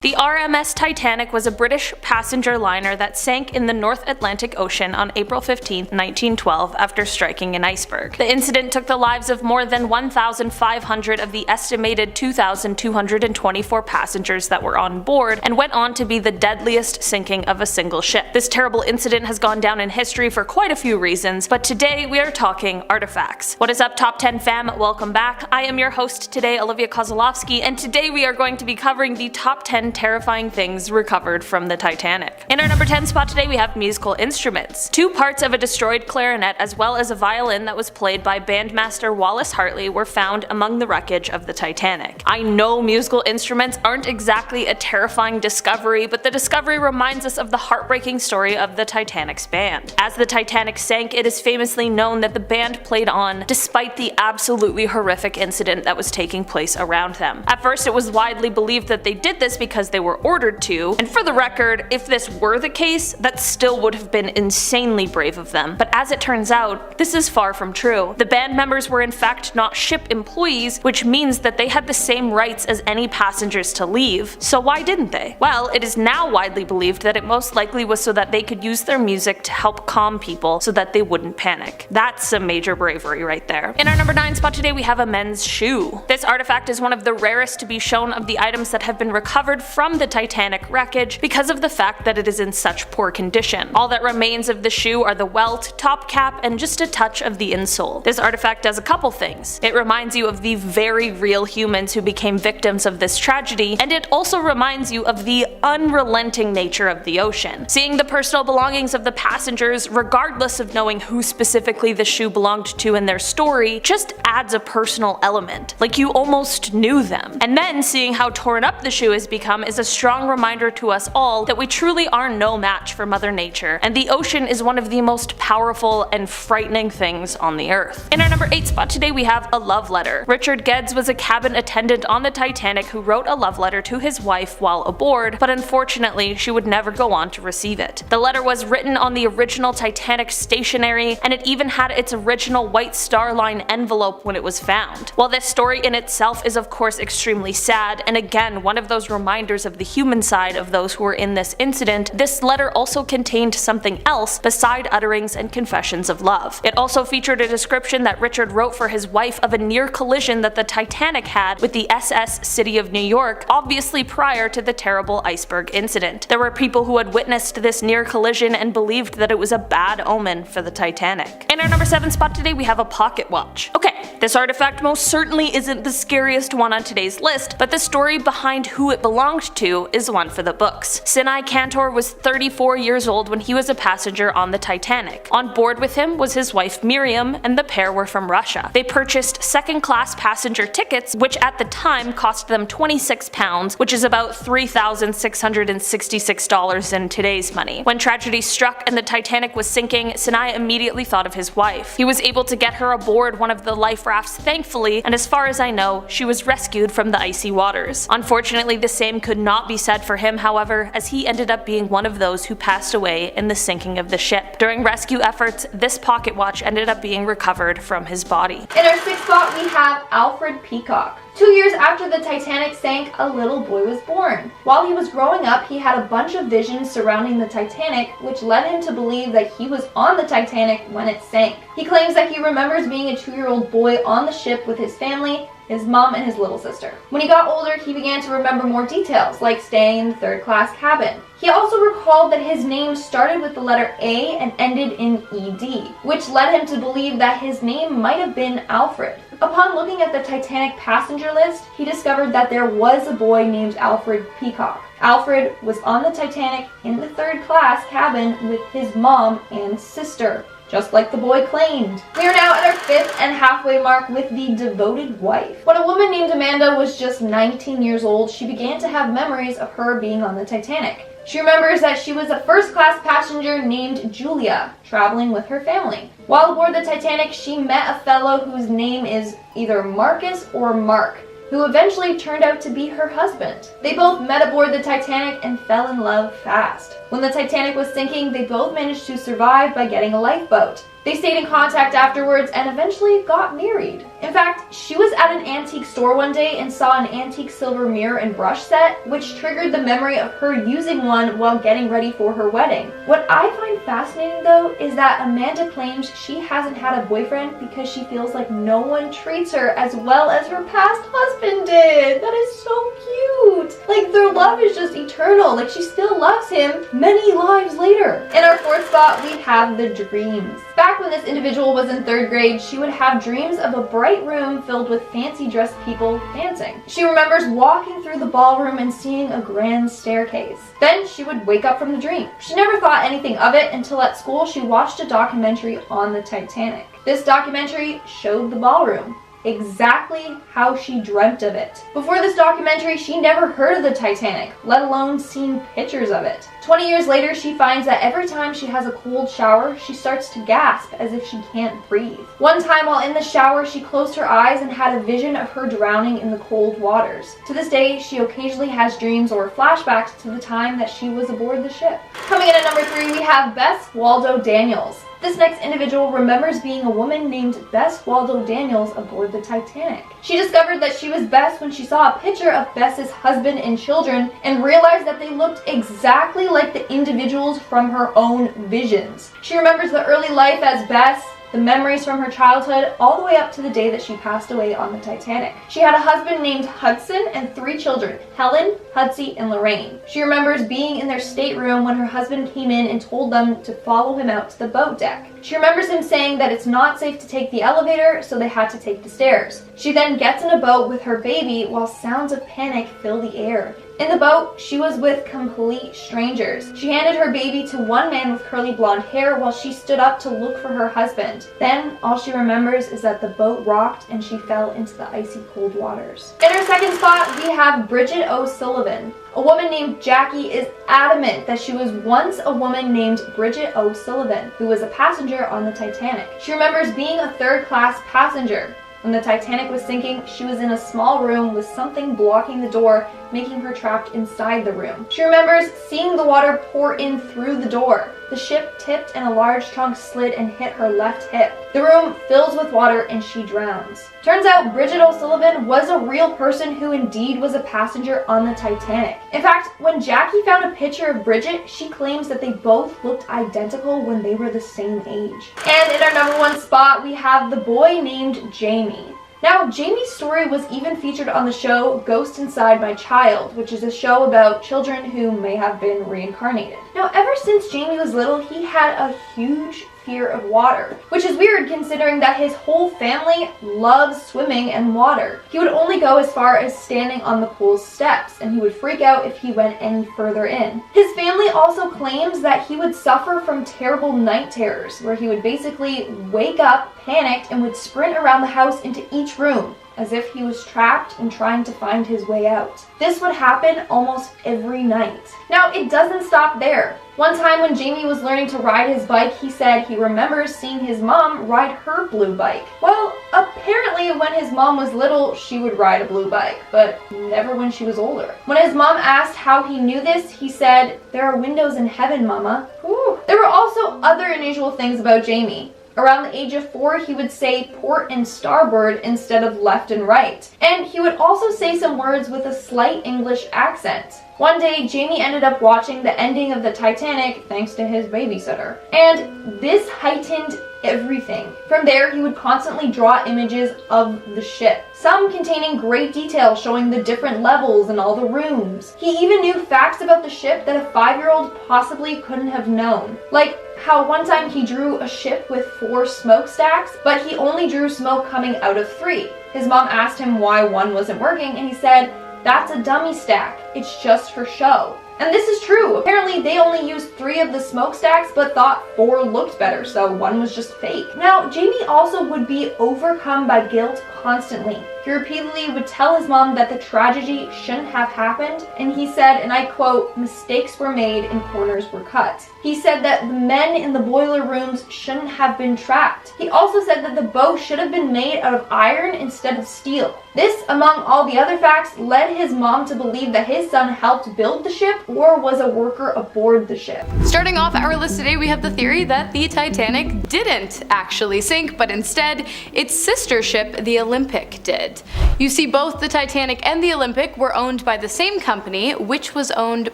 The RMS Titanic was a British passenger liner that sank in the North Atlantic Ocean on April 15, 1912 after striking an iceberg. The incident took the lives of more than 1,500 of the estimated 2,224 passengers that were on board and went on to be the deadliest sinking of a single ship. This terrible incident has gone down in history for quite a few reasons, but today we are talking artifacts. What is up, Top 10 fam? Welcome back. I am your host today, Olivia Kozolowski, and today we are going to be covering the top 10 terrifying things recovered from the Titanic. In our number 10 spot today we have musical instruments. Two parts of a destroyed clarinet as well as a violin that was played by bandmaster Wallace Hartley were found among the wreckage of the Titanic. I know musical instruments aren't exactly a terrifying discovery, but the discovery reminds us of the heartbreaking story of the Titanic's band. As the Titanic sank, it is famously known that the band played on despite the absolutely horrific incident that was taking place around them. At first it was widely believed that they did this because they were ordered to, and for the record, if this were the case, that still would have been insanely brave of them. But as it turns out, this is far from true. The band members were in fact not ship employees, which means that they had the same rights as any passengers to leave. So why didn't they? Well, it is now widely believed that it most likely was so that they could use their music to help calm people so that they wouldn't panic. That's some major bravery right there. In our number 9 spot today we have a men's shoe. This artifact is one of the rarest to be shown of the items that have been recovered from the Titanic wreckage because of the fact that it is in such poor condition. All that remains of the shoe are the welt, top cap, and just a touch of the insole. This artifact does a couple things. It reminds you of the very real humans who became victims of this tragedy, and it also reminds you of the unrelenting nature of the ocean. Seeing the personal belongings of the passengers, regardless of knowing who specifically the shoe belonged to in their story, just adds a personal element, like you almost knew them. And then seeing how torn up the shoe has become is a strong reminder to us all that we truly are no match for Mother Nature, and the ocean is one of the most powerful and frightening things on the earth. In our number 8 spot today we have a love letter. Richard Geddes was a cabin attendant on the Titanic who wrote a love letter to his wife while aboard, but unfortunately she would never go on to receive it. The letter was written on the original Titanic stationery, and it even had its original White Star Line envelope when it was found. While this story in itself is of course extremely sad, and again one of those reminders of the human side of those who were in this incident, this letter also contained something else beside utterings and confessions of love. It also featured a description that Richard wrote for his wife of a near collision that the Titanic had with the SS City of New York, obviously prior to the terrible iceberg incident. There were people who had witnessed this near collision and believed that it was a bad omen for the Titanic. In our number 7 spot today we have a pocket watch. Okay, this artifact most certainly isn't the scariest one on today's list, but the story behind who it belonged to is one for the books. Sinai Cantor was 34 years old when he was a passenger on the Titanic. On board with him was his wife Miriam, and the pair were from Russia. They purchased second-class passenger tickets, which at the time cost them £26, which is about $3,666 in today's money. When tragedy struck and the Titanic was sinking, Sinai immediately thought of his wife. He was able to get her aboard one of the life rafts thankfully, and as far as I know, she was rescued from the icy waters. Unfortunately, the same could not be said for him, however, as he ended up being one of those who passed away in the sinking of the ship. During rescue efforts, this pocket watch ended up being recovered from his body. In our 6th spot we have Alfred Peacock. 2 years after the Titanic sank, a little boy was born. While he was growing up, he had a bunch of visions surrounding the Titanic, which led him to believe that he was on the Titanic when it sank. He claims that he remembers being a 2-year-old boy on the ship with his family, his mom, and his little sister. When he got older, he began to remember more details, like staying in the 3rd-class cabin. He also recalled that his name started with the letter A and ended in ED, which led him to believe that his name might have been Alfred. Upon looking at the Titanic passenger list, he discovered that there was a boy named Alfred Peacock. Alfred was on the Titanic in the 3rd-class cabin with his mom and sister, just like the boy claimed. We are now at our 5th and halfway mark with the devoted wife. When a woman named Amanda was just 19 years old, she began to have memories of her being on the Titanic. She remembers that she was a 1st-class passenger named Julia, traveling with her family. While aboard the Titanic, she met a fellow whose name is either Marcus or Mark, who eventually turned out to be her husband. They both met aboard the Titanic and fell in love fast. When the Titanic was sinking, they both managed to survive by getting a lifeboat. They stayed in contact afterwards and eventually got married. In fact, she was at an antique store one day and saw an antique silver mirror and brush set, which triggered the memory of her using one while getting ready for her wedding. What I find fascinating though is that Amanda claims she hasn't had a boyfriend because she feels like no one treats her as well as her past husband did. That is so cute. Like, their love is just eternal. Like, she still loves him many lives later. In our fourth spot, we have the dreams. Back when this individual was in 3rd grade, she would have dreams of a bright room filled with fancy dressed people dancing. She remembers walking through the ballroom and seeing a grand staircase. Then she would wake up from the dream. She never thought anything of it until at school she watched a documentary on the Titanic. This documentary showed the ballroom exactly how she dreamt of it. Before this documentary, she never heard of the Titanic, let alone seen pictures of it. 20 years later, she finds that every time she has a cold shower, she starts to gasp as if she can't breathe. One time while in the shower, she closed her eyes and had a vision of her drowning in the cold waters. To this day, she occasionally has dreams or flashbacks to the time that she was aboard the ship. Coming in at number 3, we have Bess Waldo Daniels. This next individual remembers being a woman named Bess Waldo Daniels aboard the Titanic. She discovered that she was Bess when she saw a picture of Bess's husband and children and realized that they looked exactly like the individuals from her own visions. She remembers the early life as Bess, the memories from her childhood, all the way up to the day that she passed away on the Titanic. She had a husband named Hudson and 3 children, Helen, Hudsey, and Lorraine. She remembers being in their stateroom when her husband came in and told them to follow him out to the boat deck. She remembers him saying that it's not safe to take the elevator, so they had to take the stairs. She then gets in a boat with her baby while sounds of panic fill the air. In the boat, she was with complete strangers. She handed her baby to one man with curly blonde hair while she stood up to look for her husband. Then, all she remembers is that the boat rocked and she fell into the icy cold waters. In her second spot, we have Bridget O'Sullivan. A woman named Jackie is adamant that she was once a woman named Bridget O'Sullivan, who was a passenger on the Titanic. She remembers being a 3rd-class passenger. When the Titanic was sinking, she was in a small room with something blocking the door, making her trapped inside the room. She remembers seeing the water pour in through the door. The ship tipped and a large trunk slid and hit her left hip. The room fills with water and she drowns. Turns out Bridget O'Sullivan was a real person who indeed was a passenger on the Titanic. In fact, when Jackie found a picture of Bridget, she claims that they both looked identical when they were the same age. And in our number 1 spot, we have the boy named Jamie. Now, Jamie's story was even featured on the show Ghost Inside My Child, which is a show about children who may have been reincarnated. Now, ever since Jamie was little, he had a huge fear of water, which is weird considering that his whole family loves swimming and water. He would only go as far as standing on the pool's steps, and he would freak out if he went any further in. His family also claims that he would suffer from terrible night terrors, where he would basically wake up, panicked, and would sprint around the house into each room, as if he was trapped and trying to find his way out. This would happen almost every night. Now, it doesn't stop there. One time when Jamie was learning to ride his bike, he said he remembers seeing his mom ride her blue bike. Well, apparently when his mom was little, she would ride a blue bike, but never when she was older. When his mom asked how he knew this, he said, "There are windows in heaven, Mama." Whew. There were also other unusual things about Jamie. Around the age of 4, he would say port and starboard instead of left and right. And he would also say some words with a slight English accent. One day, Jamie ended up watching the ending of the Titanic thanks to his babysitter. And this heightened everything. From there, he would constantly draw images of the ship, some containing great detail showing the different levels and all the rooms. He even knew facts about the ship that a 5-year-old possibly couldn't have known. Like how one time he drew a ship with 4 smokestacks, but he only drew smoke coming out of 3. His mom asked him why one wasn't working, and he said, "That's a dummy stack. It's just for show." And this is true. Apparently they only used 3 of the smokestacks but thought 4 looked better, so 1 was just fake. Now, Jamie also would be overcome by guilt constantly. He repeatedly would tell his mom that the tragedy shouldn't have happened, and he said, and I quote, "Mistakes were made and corners were cut." He said that the men in the boiler rooms shouldn't have been trapped. He also said that the boat should have been made out of iron instead of steel. This, among all the other facts, led his mom to believe that his his son helped build the ship or was a worker aboard the ship. Starting off our list today, we have the theory that the Titanic didn't actually sink, but instead its sister ship, the Olympic, did. You see, both the Titanic and the Olympic were owned by the same company, which was owned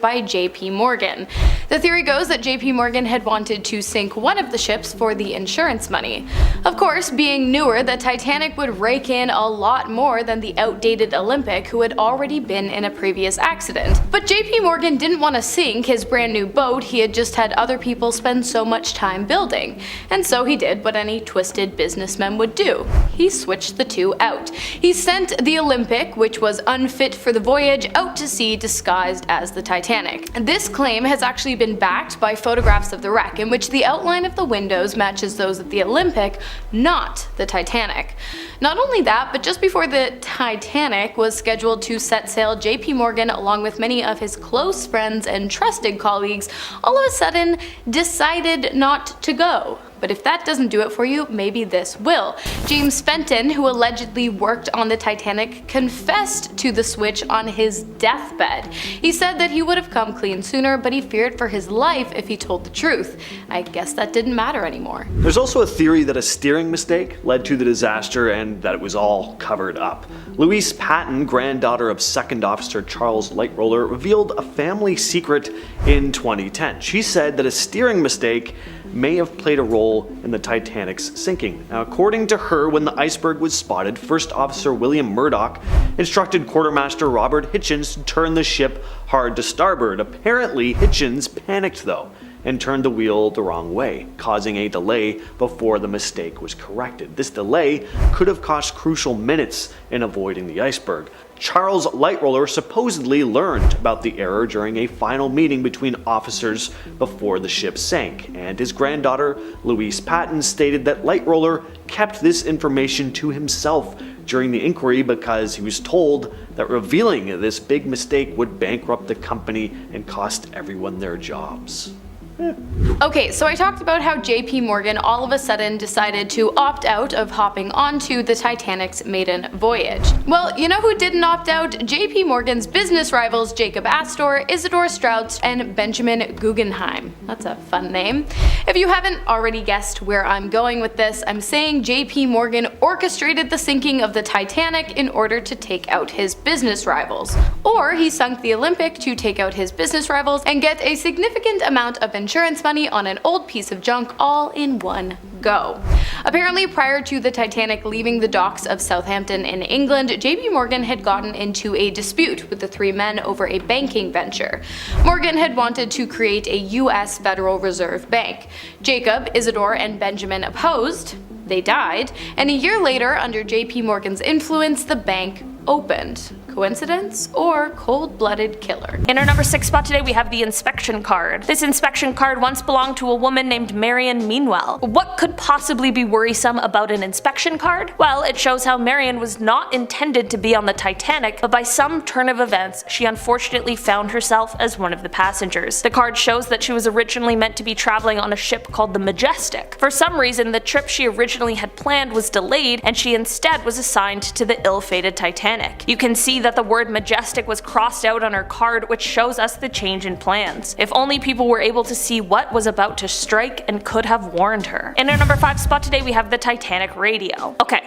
by JP Morgan. The theory goes that JP Morgan had wanted to sink one of the ships for the insurance money. Of course, being newer, the Titanic would rake in a lot more than the outdated Olympic, who had already been in a previous accident. But JP Morgan didn't want to sink his brand new boat he had just had other people spend so much time building. And so he did what any twisted businessman would do. He switched the two out. He sent the Olympic, which was unfit for the voyage, out to sea disguised as the Titanic. This claim has actually been backed by photographs of the wreck, in which the outline of the windows matches those of the Olympic, not the Titanic. Not only that, but just before the Titanic was scheduled to set sail, JP Morgan, along with many of his close friends and trusted colleagues, all of a sudden decided not to go. But if that doesn't do it for you, maybe this will. James Fenton, who allegedly worked on the Titanic, confessed to the switch on his deathbed. He said that he would have come clean sooner, but he feared for his life if he told the truth. I guess that didn't matter anymore. There's also a theory that a steering mistake led to the disaster and that it was all covered up. Louise Patton, granddaughter of Second Officer Charles Lightroller, revealed a family secret in 2010. She said that a steering mistake may have played a role in the Titanic's sinking. Now, according to her, when the iceberg was spotted, First Officer William Murdoch instructed Quartermaster Robert Hitchens to turn the ship hard to starboard. Apparently, Hitchens panicked though and turned the wheel the wrong way, causing a delay before the mistake was corrected. This delay could have cost crucial minutes in avoiding the iceberg. Charles Lightroller supposedly learned about the error during a final meeting between officers before the ship sank, and his granddaughter, Louise Patton, stated that Lightroller kept this information to himself during the inquiry because he was told that revealing this big mistake would bankrupt the company and cost everyone their jobs. Okay, so I talked about how JP Morgan all of a sudden decided to opt out of hopping onto the Titanic's maiden voyage. Well, you know who didn't opt out? JP Morgan's business rivals Jacob Astor, Isidor Straus, and Benjamin Guggenheim. That's a fun name. If you haven't already guessed where I'm going with this, I'm saying JP Morgan orchestrated the sinking of the Titanic in order to take out his business rivals. Or he sunk the Olympic to take out his business rivals and get a significant amount of insurance money on an old piece of junk all in one go. Apparently, prior to the Titanic leaving the docks of Southampton in England, JP Morgan had gotten into a dispute with the three men over a banking venture. Morgan had wanted to create a US Federal Reserve Bank. Jacob, Isidor, and Benjamin opposed. They died, and a year later, under JP Morgan's influence, the bank opened. Coincidence or cold-blooded killer? In our number 6 spot today, we have the inspection card. This inspection card once belonged to a woman named Marion Meanwell. What could possibly be worrisome about an inspection card? Well, it shows how Marion was not intended to be on the Titanic, but by some turn of events, she unfortunately found herself as one of the passengers. The card shows that she was originally meant to be traveling on a ship called the Majestic. For some reason, the trip she originally had planned was delayed, and she instead was assigned to the ill-fated Titanic. You can see that the word Majestic was crossed out on her card, which shows us the change in plans. If only people were able to see what was about to strike and could have warned her. In our number 5 spot today, we have the Titanic radio. Okay,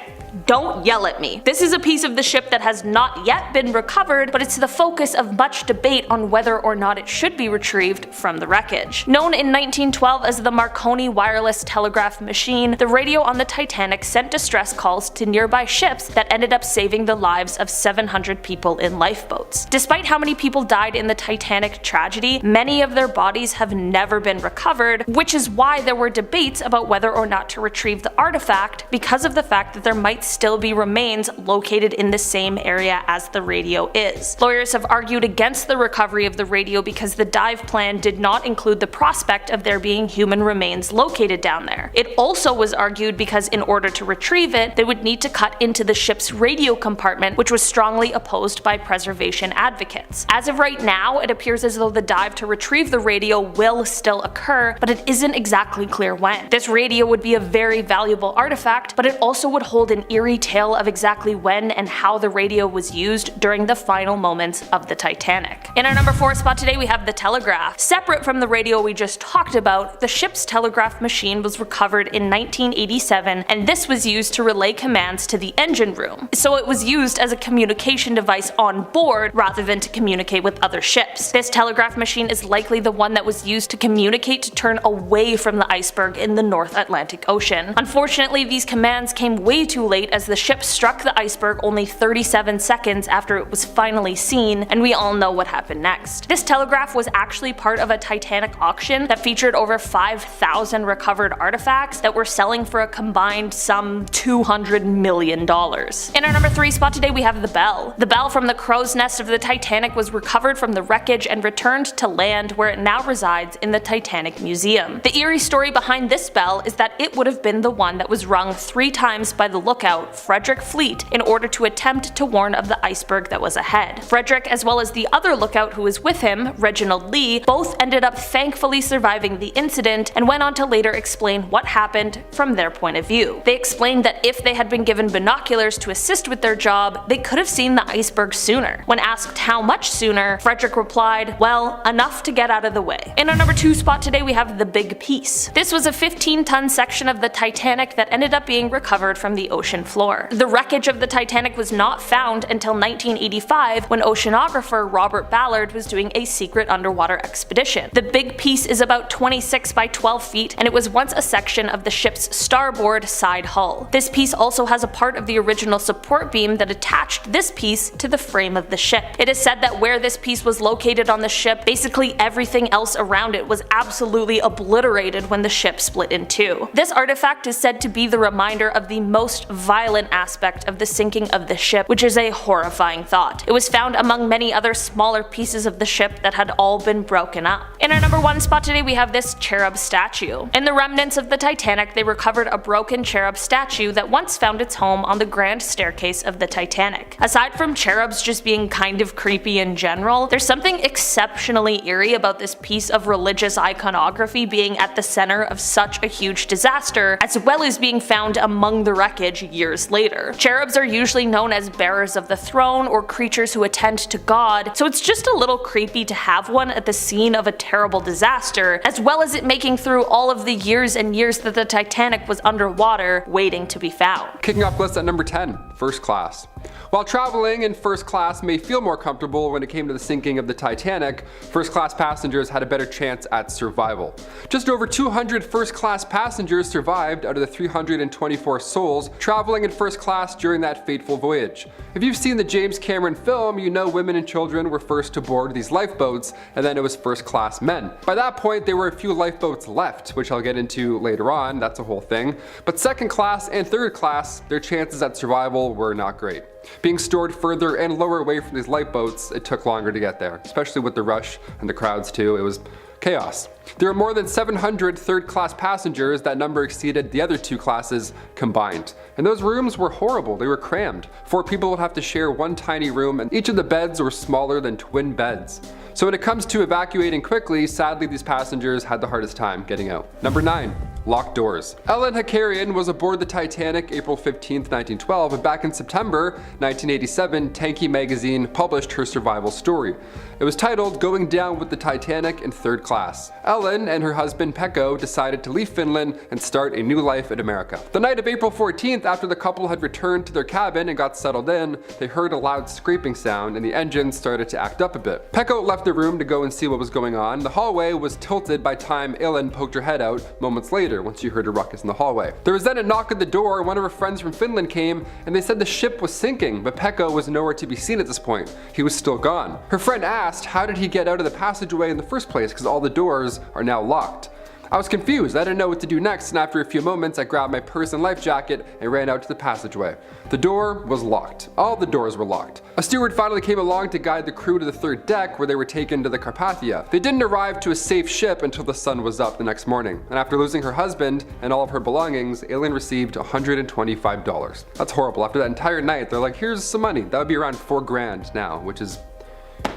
don't yell at me. This is a piece of the ship that has not yet been recovered, but it's the focus of much debate on whether or not it should be retrieved from the wreckage. Known in 1912 as the Marconi wireless telegraph machine, the radio on the Titanic sent distress calls to nearby ships that ended up saving the lives of 700 people in lifeboats. Despite how many people died in the Titanic tragedy, many of their bodies have never been recovered, which is why there were debates about whether or not to retrieve the artifact, because of the fact that there might still be remains located in the same area as the radio is. Lawyers have argued against the recovery of the radio because the dive plan did not include the prospect of there being human remains located down there. It also was argued because in order to retrieve it, they would need to cut into the ship's radio compartment, which was strongly opposed by preservation advocates. As of right now, it appears as though the dive to retrieve the radio will still occur, but it isn't exactly clear when. This radio would be a very valuable artifact, but it also would hold an eerie tale of exactly when and how the radio was used during the final moments of the Titanic. In our number 4 spot today we have the telegraph. Separate from the radio we just talked about, the ship's telegraph machine was recovered in 1987, and this was used to relay commands to the engine room. So it was used as a communication device on board rather than to communicate with other ships. This telegraph machine is likely the one that was used to communicate to turn away from the iceberg in the North Atlantic Ocean. Unfortunately, these commands came way too late as the ship struck the iceberg only 37 seconds after it was finally seen, and we all know what happened next. This telegraph was actually part of a Titanic auction that featured over 5,000 recovered artifacts that were selling for a combined some $200 million. In our number 3 spot today we have the bell. The bell from the crow's nest of the Titanic was recovered from the wreckage and returned to land, where it now resides in the Titanic Museum. The eerie story behind this bell is that it would have been the one that was rung 3 times by the lookout, Frederick Fleet, in order to attempt to warn of the iceberg that was ahead. Frederick, as well as the other lookout who was with him, Reginald Lee, both ended up thankfully surviving the incident and went on to later explain what happened from their point of view. They explained that if they had been given binoculars to assist with their job, they could have seen the iceberg sooner. When asked how much sooner, Frederick replied, "Well, enough to get out of the way." In our number 2 spot today we have the Big Piece. This was a 15-ton section of the Titanic that ended up being recovered from the ocean floor. The wreckage of the Titanic was not found until 1985 when oceanographer Robert Ballard was doing a secret underwater expedition. The Big Piece is about 26 by 12 feet and it was once a section of the ship's starboard side hull. This piece also has a part of the original support beam that attached this piece to the frame of the ship. It is said that where this piece was located on the ship, basically everything else around it was absolutely obliterated when the ship split in two. This artifact is said to be the reminder of the most violent aspect of the sinking of the ship, which is a horrifying thought. It was found among many other smaller pieces of the ship that had all been broken up. In our number 1 spot today we have this cherub statue. In the remnants of the Titanic, they recovered a broken cherub statue that once found its home on the grand staircase of the Titanic. Aside from cherubs just being kind of creepy in general, there's something exceptionally eerie about this piece of religious iconography being at the center of such a huge disaster, as well as being found among the wreckage years later. Cherubs are usually known as bearers of the throne or creatures who attend to God, so it's just a little creepy to have one at the scene of a terrible disaster, as well as it making through all of the years and years that the Titanic was underwater waiting to be found. Kicking off list at number 10, first class. While traveling in first class may feel more comfortable when it came to the sinking of the Titanic, first class passengers had a better chance at survival. Just over 200 first class passengers survived out of the 324 souls traveling in first class during that fateful voyage. If you've seen the James Cameron film, you know women and children were first to board these lifeboats, and then it was first class men. By that point, there were a few lifeboats left, which I'll get into later on, that's a whole thing. But second class and third class, their chances at survival were not great. Being stored further and lower away from these lifeboats, it took longer to get there, especially with the rush and the crowds too. It was chaos. There were more than 700 third-class passengers. That number exceeded the other two classes combined. And those rooms were horrible. They were crammed. 4 people would have to share one tiny room, and each of the beds were smaller than twin beds. So when it comes to evacuating quickly, sadly these passengers had the hardest time getting out. Number 9. Locked doors. Ellen Hakarian was aboard the Titanic April 15, 1912, and back in September 1987, Tanky magazine published her survival story. It was titled Going Down with the Titanic in Third Class. Ellen and her husband Pekko decided to leave Finland and start a new life in America. The night of April 14th, after the couple had returned to their cabin and got settled in, they heard a loud scraping sound and the engine started to act up a bit. Pekko left the room to go and see what was going on. The hallway was tilted by time Ellen poked her head out moments later once she heard a ruckus in the hallway. There was then a knock at the door and one of her friends from Finland came and they said the ship was sinking, but Pekko was nowhere to be seen at this point. He was still gone. Her friend asked how did he get out of the passageway in the first place because all the doors are now locked. I was confused, I didn't know what to do next, and after a few moments I grabbed my purse and life jacket and ran out to the passageway. The door was locked. All the doors were locked. A steward finally came along to guide the crew to the third deck where they were taken to the Carpathia. They didn't arrive to a safe ship until the sun was up the next morning, and after losing her husband and all of her belongings, Aileen received $125. That's horrible. After that entire night, they're like, here's some money. That would be around $4,000 now, which is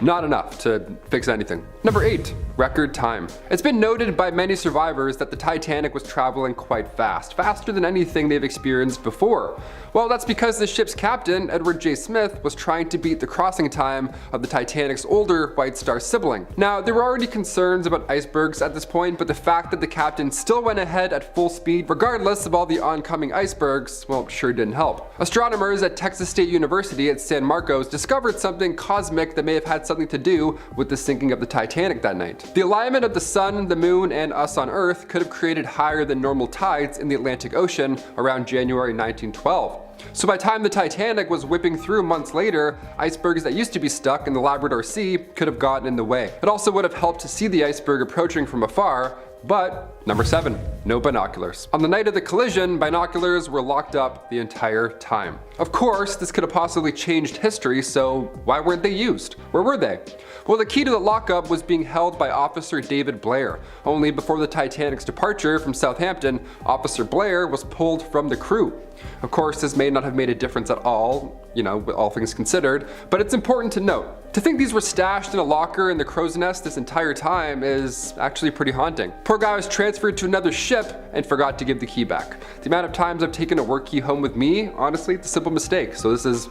not enough to fix anything. Number 8. Record time. It's been noted by many survivors that the Titanic was traveling quite fast, faster than anything they've experienced before. Well, that's because the ship's captain, Edward J. Smith, was trying to beat the crossing time of the Titanic's older White Star sibling. Now, there were already concerns about icebergs at this point, but the fact that the captain still went ahead at full speed, regardless of all the oncoming icebergs, well, sure didn't help. Astronomers at Texas State University at San Marcos discovered something cosmic that may have had something to do with the sinking of the Titanic that night. The alignment of the sun, the moon, and us on Earth could have created higher than normal tides in the Atlantic Ocean around January 1912. So by the time the Titanic was whipping through months later, icebergs that used to be stuck in the Labrador Sea could have gotten in the way. It also would have helped to see the iceberg approaching from afar. But number 7, no binoculars. On the night of the collision, binoculars were locked up the entire time. Of course, this could have possibly changed history, so why weren't they used? Where were they? Well, the key to the lockup was being held by Officer David Blair. Only before the Titanic's departure from Southampton, Officer Blair was pulled from the crew. Of course, this may not have made a difference at all, with all things considered, but it's important to note. To think these were stashed in a locker in the crow's nest this entire time is actually pretty haunting. Poor guy was transferred to another ship and forgot to give the key back. The amount of times I've taken a work key home with me, honestly, it's a simple mistake, so this is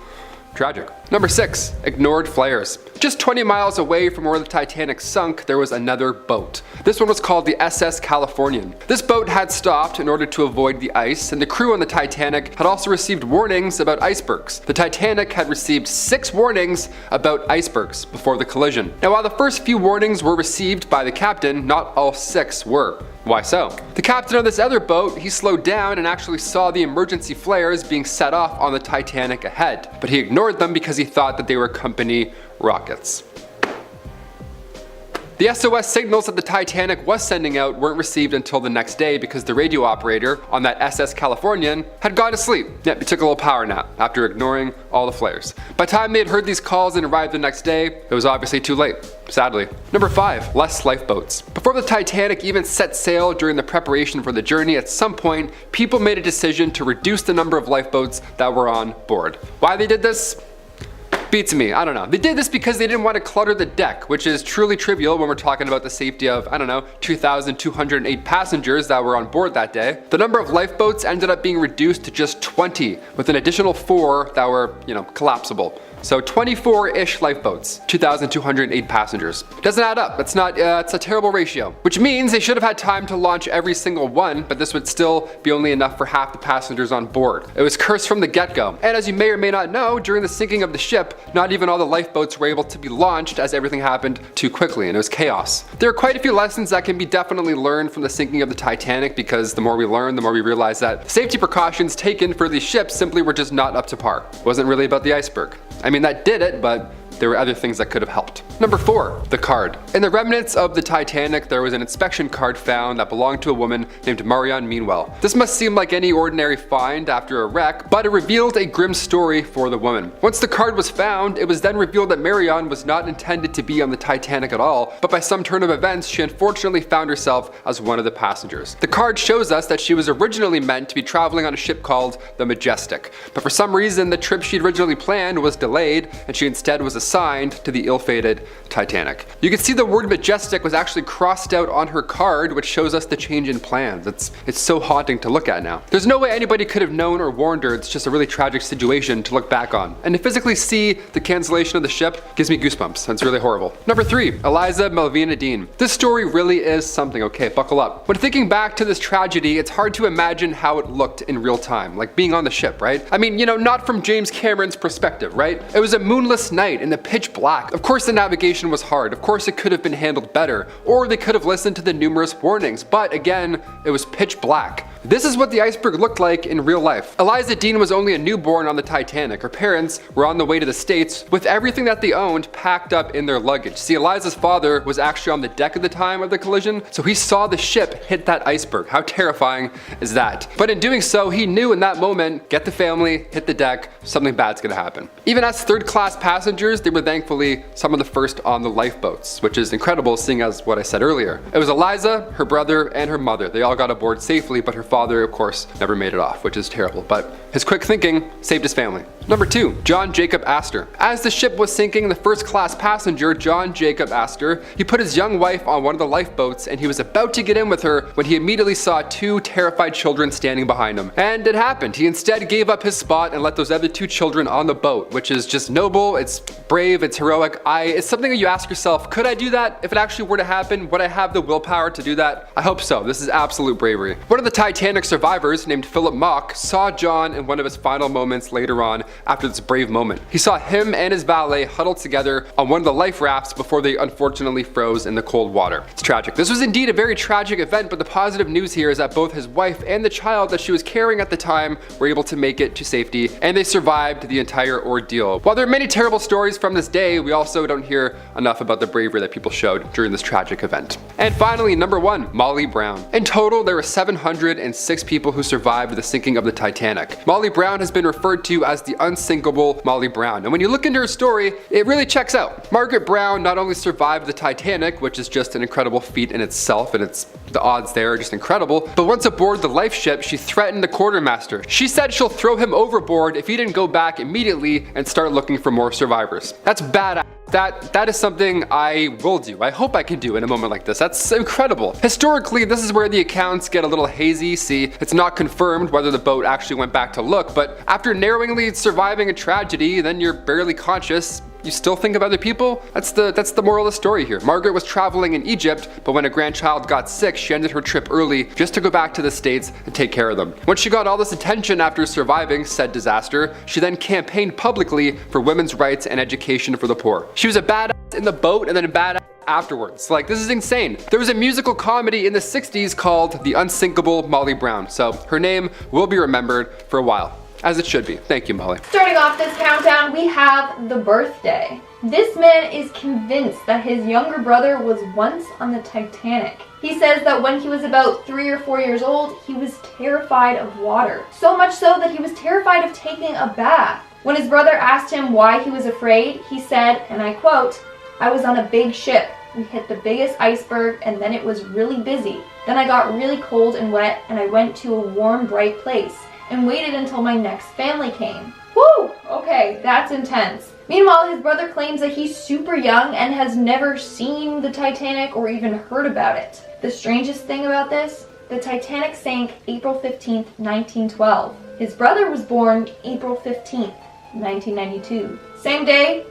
tragic. Number 6, ignored flares. Just 20 miles away from where the Titanic sunk, there was another boat. This one was called the SS Californian. This boat had stopped in order to avoid the ice, and the crew on the Titanic had also received warnings about icebergs. The Titanic had received 6 warnings about icebergs before the collision. Now, while the first few warnings were received by the captain, not all 6 were. Why so? The captain of this other boat, he slowed down and actually saw the emergency flares being set off on the Titanic ahead, but he ignored them because he thought that they were company rockets. The SOS signals that the Titanic was sending out weren't received until the next day because the radio operator on that SS Californian had gone to sleep. Yep, he took a little power nap after ignoring all the flares. By the time they had heard these calls and arrived the next day, it was obviously too late, sadly. Number 5, less lifeboats. Before the Titanic even set sail during the preparation for the journey, at some point, people made a decision to reduce the number of lifeboats that were on board. Why they did this? Beats me, I don't know. They did this because they didn't want to clutter the deck, which is truly trivial when we're talking about the safety of, 2,208 passengers that were on board that day. The number of lifeboats ended up being reduced to just 20, with an additional 4 that were, collapsible. So 24-ish lifeboats, 2,208 passengers. Doesn't add up. It's a terrible ratio. Which means they should have had time to launch every single one, but this would still be only enough for half the passengers on board. It was cursed from the get-go. And as you may or may not know, during the sinking of the ship, not even all the lifeboats were able to be launched as everything happened too quickly, and it was chaos. There are quite a few lessons that can be definitely learned from the sinking of the Titanic, because the more we learn, the more we realize that safety precautions taken for these ships simply were just not up to par. It wasn't really about the iceberg. That did it, but there were other things that could have helped. Number 4, the card. In the remnants of the Titanic, there was an inspection card found that belonged to a woman named Marianne Meanwell. This must seem like any ordinary find after a wreck, but it revealed a grim story for the woman. Once the card was found, it was then revealed that Marianne was not intended to be on the Titanic at all, but by some turn of events, she unfortunately found herself as one of the passengers. The card shows us that she was originally meant to be traveling on a ship called the Majestic, but for some reason, the trip she'd originally planned was delayed, and she instead was assigned to the ill-fated Titanic. You can see the word Majestic was actually crossed out on her card, which shows us the change in plans. It's so haunting to look at now. There's no way anybody could have known or warned her. It's just a really tragic situation to look back on. And to physically see the cancellation of the ship gives me goosebumps. That's really horrible. Number 3, Eliza Melvina Dean. This story really is something, okay, buckle up. When thinking back to this tragedy, it's hard to imagine how it looked in real time, like being on the ship, right? Not from James Cameron's perspective, right? It was a moonless night in the pitch black. Of course the navigation was hard. Of course it could have been handled better, or they could have listened to the numerous warnings, but again, it was pitch black. This is what the iceberg looked like in real life. Eliza Dean was only a newborn on the Titanic. Her parents were on the way to the States with everything that they owned packed up in their luggage. See, Eliza's father was actually on the deck at the time of the collision, so he saw the ship hit that iceberg. How terrifying is that? But in doing so, he knew in that moment, get the family, hit the deck, something bad's gonna happen. Even as third-class passengers, they were thankfully some of the first on the lifeboats, which is incredible seeing as what I said earlier. It was Eliza, her brother, and her mother. They all got aboard safely, but her father, of course, never made it off, which is terrible, but his quick thinking saved his family. Number 2, John Jacob Astor. As the ship was sinking, the first-class passenger, John Jacob Astor, he put his young wife on one of the lifeboats and he was about to get in with her when he immediately saw 2 terrified children standing behind him. And it happened. He instead gave up his spot and let those other 2 children on the boat, which is just noble, it's brave, it's heroic. It's something that you ask yourself, could I do that? If it actually were to happen, would I have the willpower to do that? I hope so. This is absolute bravery. One of the Titanic survivors, named Philip Mock, saw John in one of his final moments later on after this brave moment. He saw him and his valet huddled together on one of the life rafts before they unfortunately froze in the cold water. It's tragic. This was indeed a very tragic event, but the positive news here is that both his wife and the child that she was carrying at the time were able to make it to safety, and they survived the entire ordeal. While there are many terrible stories from this day, we also don't hear enough about the bravery that people showed during this tragic event. And finally, number 1, Molly Brown. In total, there were 706 people who survived the sinking of the Titanic. Molly Brown has been referred to as the unsinkable Molly Brown, and when you look into her story, it really checks out. Margaret Brown not only survived the Titanic, which is just an incredible feat in itself, and the odds there are just incredible, but once aboard the life ship, she threatened the quartermaster. She said she'll throw him overboard if he didn't go back immediately and start looking for more survivors. That's badass. That is something I will do. I hope I can do in a moment like this. That's incredible. Historically, this is where the accounts get a little hazy. See, it's not confirmed whether the boat actually went back to look, but after narrowly surviving a tragedy, then you're barely conscious. You still think of other people? That's the moral of the story here. Margaret was traveling in Egypt, but when a grandchild got sick, she ended her trip early just to go back to the States and take care of them. When she got all this attention after surviving said disaster, she then campaigned publicly for women's rights and education for the poor. She was a badass in the boat and then a badass afterwards. Like, this is insane. There was a musical comedy in the 60s called The Unsinkable Molly Brown, so her name will be remembered for a while. As it should be. Thank you, Molly. Starting off this countdown, we have the birthday. This man is convinced that his younger brother was once on the Titanic. He says that when he was about 3 or 4 years old, he was terrified of water. So much so that he was terrified of taking a bath. When his brother asked him why he was afraid, he said, and I quote, "I was on a big ship. We hit the biggest iceberg and then it was really busy. Then I got really cold and wet and I went to a warm, bright place and waited until my next family came." Woo! Okay, that's intense. Meanwhile, his brother claims that he's super young and has never seen the Titanic or even heard about it. The strangest thing about this, the Titanic sank April 15th, 1912. His brother was born April 15th, 1992. Same day,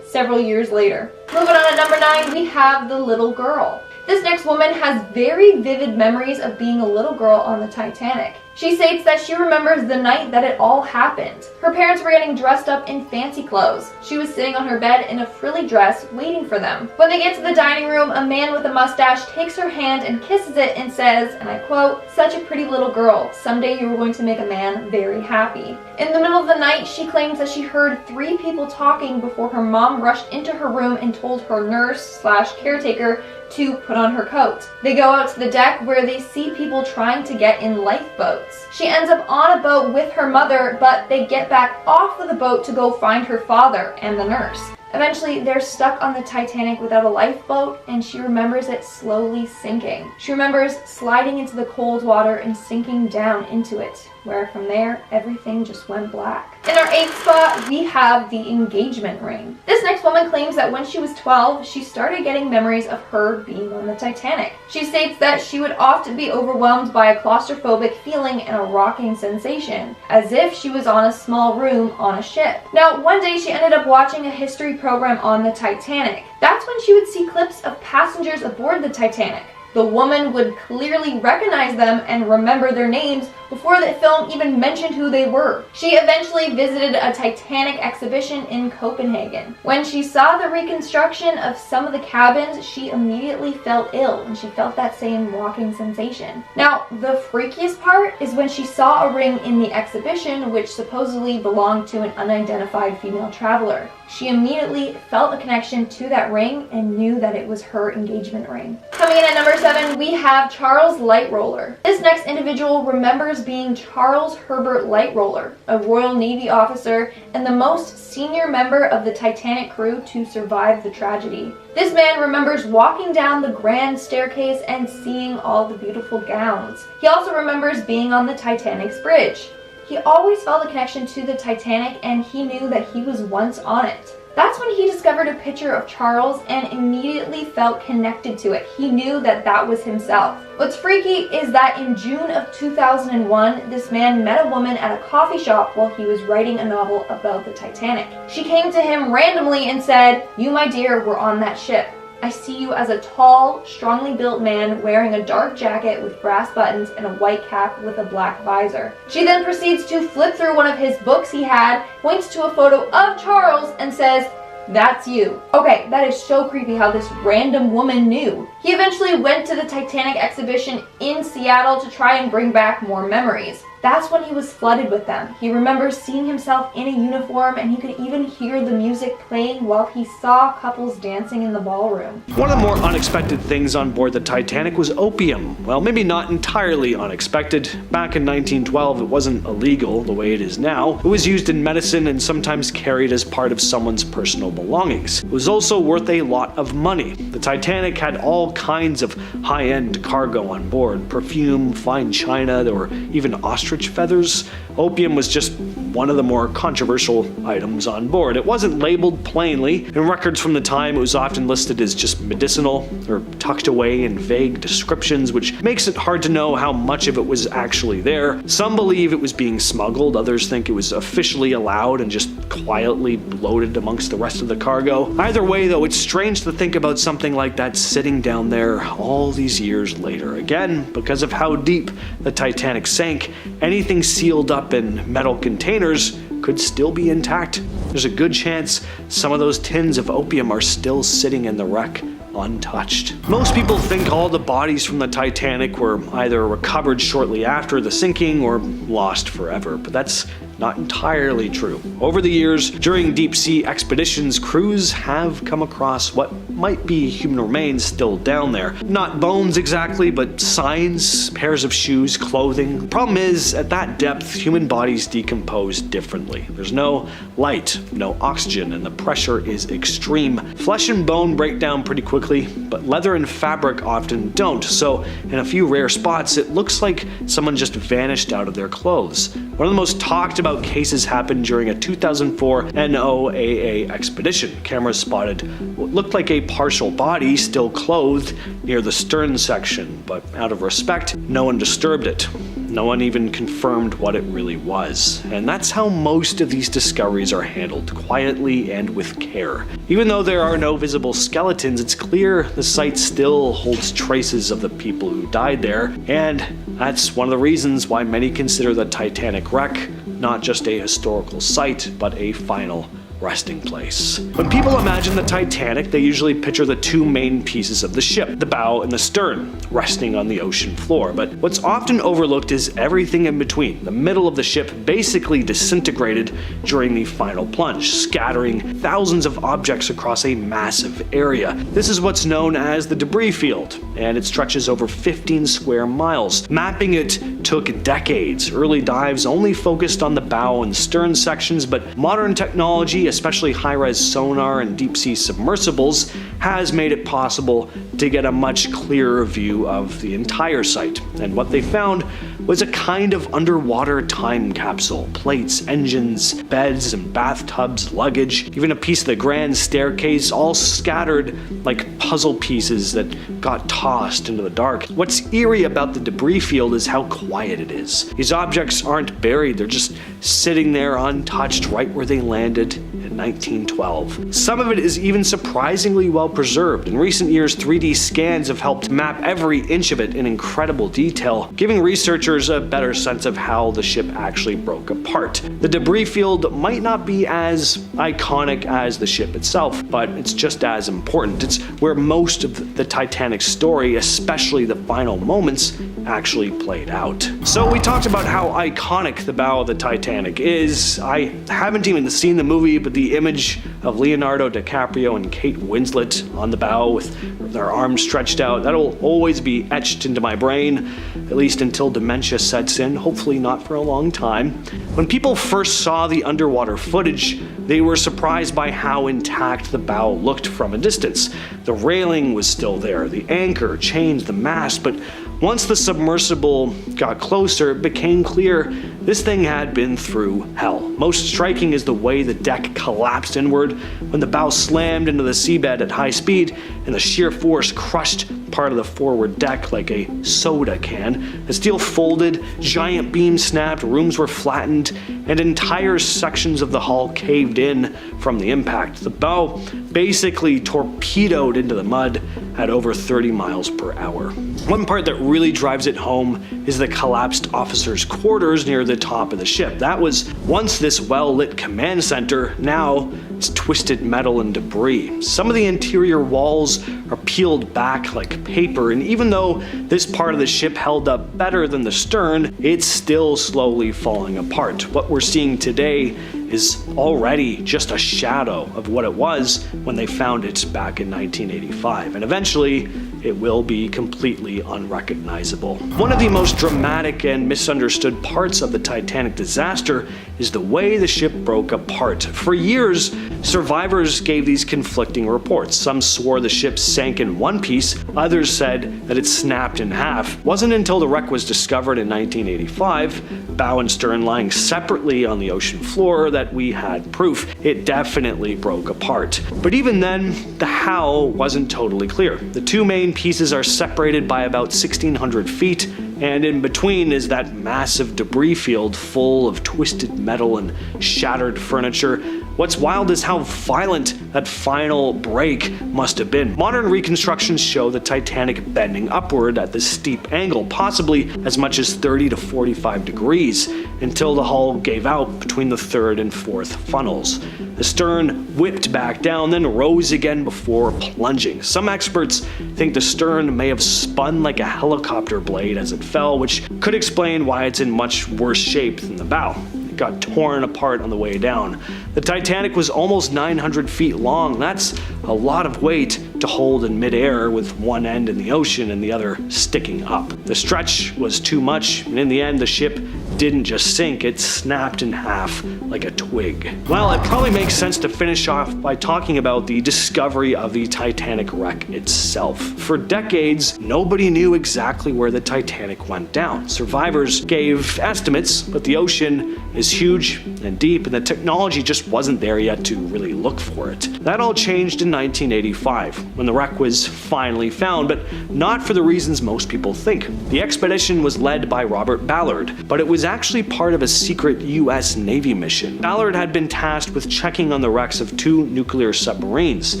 several years later. Moving on at number 9, we have the little girl. This next woman has very vivid memories of being a little girl on the Titanic. She states that she remembers the night that it all happened. Her parents were getting dressed up in fancy clothes. She was sitting on her bed in a frilly dress, waiting for them. When they get to the dining room, a man with a mustache takes her hand and kisses it and says, and I quote, "Such a pretty little girl. Someday you are going to make a man very happy." In the middle of the night, she claims that she heard 3 people talking before her mom rushed into her room and told her nurse/caretaker to put on her coat. They go out to the deck where they see people trying to get in lifeboats. She ends up on a boat with her mother, but they get back off of the boat to go find her father and the nurse. Eventually, they're stuck on the Titanic without a lifeboat, and she remembers it slowly sinking. She remembers sliding into the cold water and sinking down into it, where from there, everything just went black. In our 8th spot, we have the engagement ring. This next woman claims that when she was 12, she started getting memories of her being on the Titanic. She states that she would often be overwhelmed by a claustrophobic feeling and a rocking sensation, as if she was on a small room on a ship. Now, one day she ended up watching a history program on the Titanic. That's when she would see clips of passengers aboard the Titanic. The woman would clearly recognize them and remember their names before the film even mentioned who they were. She eventually visited a Titanic exhibition in Copenhagen. When she saw the reconstruction of some of the cabins, she immediately felt ill and she felt that same walking sensation. Now, the freakiest part is when she saw a ring in the exhibition which supposedly belonged to an unidentified female traveler. She immediately felt a connection to that ring and knew that it was her engagement ring. Coming in at number 7, 7, we have Charles Lightroller. This next individual remembers being Charles Herbert Lightroller, a Royal Navy officer and the most senior member of the Titanic crew to survive the tragedy. This man remembers walking down the grand staircase and seeing all the beautiful gowns. He also remembers being on the Titanic's bridge. He always felt a connection to the Titanic and he knew that he was once on it. That's when he discovered a picture of Charles and immediately felt connected to it. He knew that that was himself. What's freaky is that in June of 2001, this man met a woman at a coffee shop while he was writing a novel about the Titanic. She came to him randomly and said, "You, my dear, were on that ship. I see you as a tall, strongly built man wearing a dark jacket with brass buttons and a white cap with a black visor." She then proceeds to flip through one of his books he had, points to a photo of Charles, and says, "That's you." Okay, that is so creepy how this random woman knew. He eventually went to the Titanic exhibition in Seattle to try and bring back more memories. That's when he was flooded with them. He remembers seeing himself in a uniform and he could even hear the music playing while he saw couples dancing in the ballroom. One of the more unexpected things on board the Titanic was opium. Well, maybe not entirely unexpected. Back in 1912, it wasn't illegal the way it is now. It was used in medicine and sometimes carried as part of someone's personal belongings. It was also worth a lot of money. The Titanic had all kinds of high-end cargo on board. Perfume, fine china, there were even ostrich feathers. Opium was just one of the more controversial items on board. It wasn't labeled plainly. In records from the time, it was often listed as just medicinal or tucked away in vague descriptions, which makes it hard to know how much of it was actually there. Some believe it was being smuggled, others think it was officially allowed and just quietly bloated amongst the rest of the cargo. Either way though, it's strange to think about something like that sitting down there all these years later. Again, because of how deep the Titanic sank, anything sealed up in metal containers could still be intact. There's a good chance some of those tins of opium are still sitting in the wreck untouched. Most people think all the bodies from the Titanic were either recovered shortly after the sinking or lost forever, but that's not entirely true. Over the years, during deep-sea expeditions, crews have come across what might be human remains still down there. Not bones exactly, but signs, pairs of shoes, clothing. The problem is, at that depth, human bodies decompose differently. There's no light, no oxygen, and the pressure is extreme. Flesh and bone break down pretty quickly, but leather and fabric often don't, so in a few rare spots, it looks like someone just vanished out of their clothes. One of the most talked about cases happened during a 2004 NOAA expedition. Cameras spotted what looked like a partial body still clothed near the stern section, but out of respect, no one disturbed it. No one even confirmed what it really was. And that's how most of these discoveries are handled, quietly and with care. Even though there are no visible skeletons, it's clear the site still holds traces of the people who died there, and that's one of the reasons why many consider the Titanic wreck not just a historical site, but a final resting place. When people imagine the Titanic, they usually picture the two main pieces of the ship, the bow and the stern, resting on the ocean floor. But what's often overlooked is everything in between. The middle of the ship basically disintegrated during the final plunge, scattering thousands of objects across a massive area. This is what's known as the debris field, and it stretches over 15 square miles. Mapping it took decades. Early dives only focused on the bow and stern sections, but modern technology, especially high-res sonar and deep-sea submersibles, has made it possible to get a much clearer view of the entire site. And what they found was a kind of underwater time capsule. Plates, engines, beds and bathtubs, luggage, even a piece of the grand staircase, all scattered like puzzle pieces that got tossed into the dark. What's eerie about the debris field is how quiet it is. These objects aren't buried, they're just sitting there untouched right where they landed in 1912. Some of it is even surprisingly well preserved. In recent years, 3D scans have helped map every inch of it in incredible detail, giving researchers a better sense of how the ship actually broke apart. The debris field might not be as iconic as the ship itself, but it's just as important. It's where most of the Titanic story, especially the final moments, actually played out. So we talked about how iconic the bow of the Titanic is. I haven't even seen the movie, but the the image of Leonardo DiCaprio and Kate Winslet on the bow with their arms stretched out. That'll always be etched into my brain, at least until dementia sets in, hopefully not for a long time. When people first saw the underwater footage, they were surprised by how intact the bow looked from a distance. The railing was still there, the anchor, chains, the mast, but once the submersible got closer, it became clear this thing had been through hell. Most striking is the way the deck collapsed inward when the bow slammed into the seabed at high speed and the sheer force crushed part of the forward deck like a soda can. The steel folded, giant beams snapped, rooms were flattened, and entire sections of the hull caved in from the impact. The bow basically torpedoed into the mud at over 30 miles per hour. One part that really drives it home is the collapsed officers' quarters near the top of the ship. That was once this well-lit command center, now it's twisted metal and debris. Some of the interior walls are peeled back like paper, and even though this part of the ship held up better than the stern, it's still slowly falling apart. What we're seeing today is already just a shadow of what it was when they found it back in 1985, and eventually it will be completely unrecognizable. One of the most dramatic and misunderstood parts of the Titanic disaster is the way the ship broke apart. For years, survivors gave these conflicting reports. Some swore the ship sank in one piece, others said that it snapped in half. It wasn't until the wreck was discovered in 1985, bow and stern lying separately on the ocean floor, that we had proof it definitely broke apart. But even then, the how wasn't totally clear. The two main pieces are separated by about 1,600 feet, and in between is that massive debris field full of twisted metal and shattered furniture. What's wild is how violent that final break must have been. Modern reconstructions show the Titanic bending upward at this steep angle, possibly as much as 30 to 45 degrees, until the hull gave out between the third and fourth funnels. The stern whipped back down, then rose again before plunging. Some experts think the stern may have spun like a helicopter blade as it fell, which could explain why it's in much worse shape than the bow. It got torn apart on the way down. The Titanic was almost 900 feet long. That's a lot of weight to hold in midair with one end in the ocean and the other sticking up. The stretch was too much, and in the end the ship didn't just sink, it snapped in half like a twig. Well, it probably makes sense to finish off by talking about the discovery of the Titanic wreck itself. For decades, nobody knew exactly where the Titanic went down. Survivors gave estimates, but the ocean is huge and deep, and the technology just wasn't there yet to really look for it. That all changed in 1985, when the wreck was finally found, but not for the reasons most people think. The expedition was led by Robert Ballard, but it was actually part of a secret US Navy mission. Ballard had been tasked with checking on the wrecks of two nuclear submarines,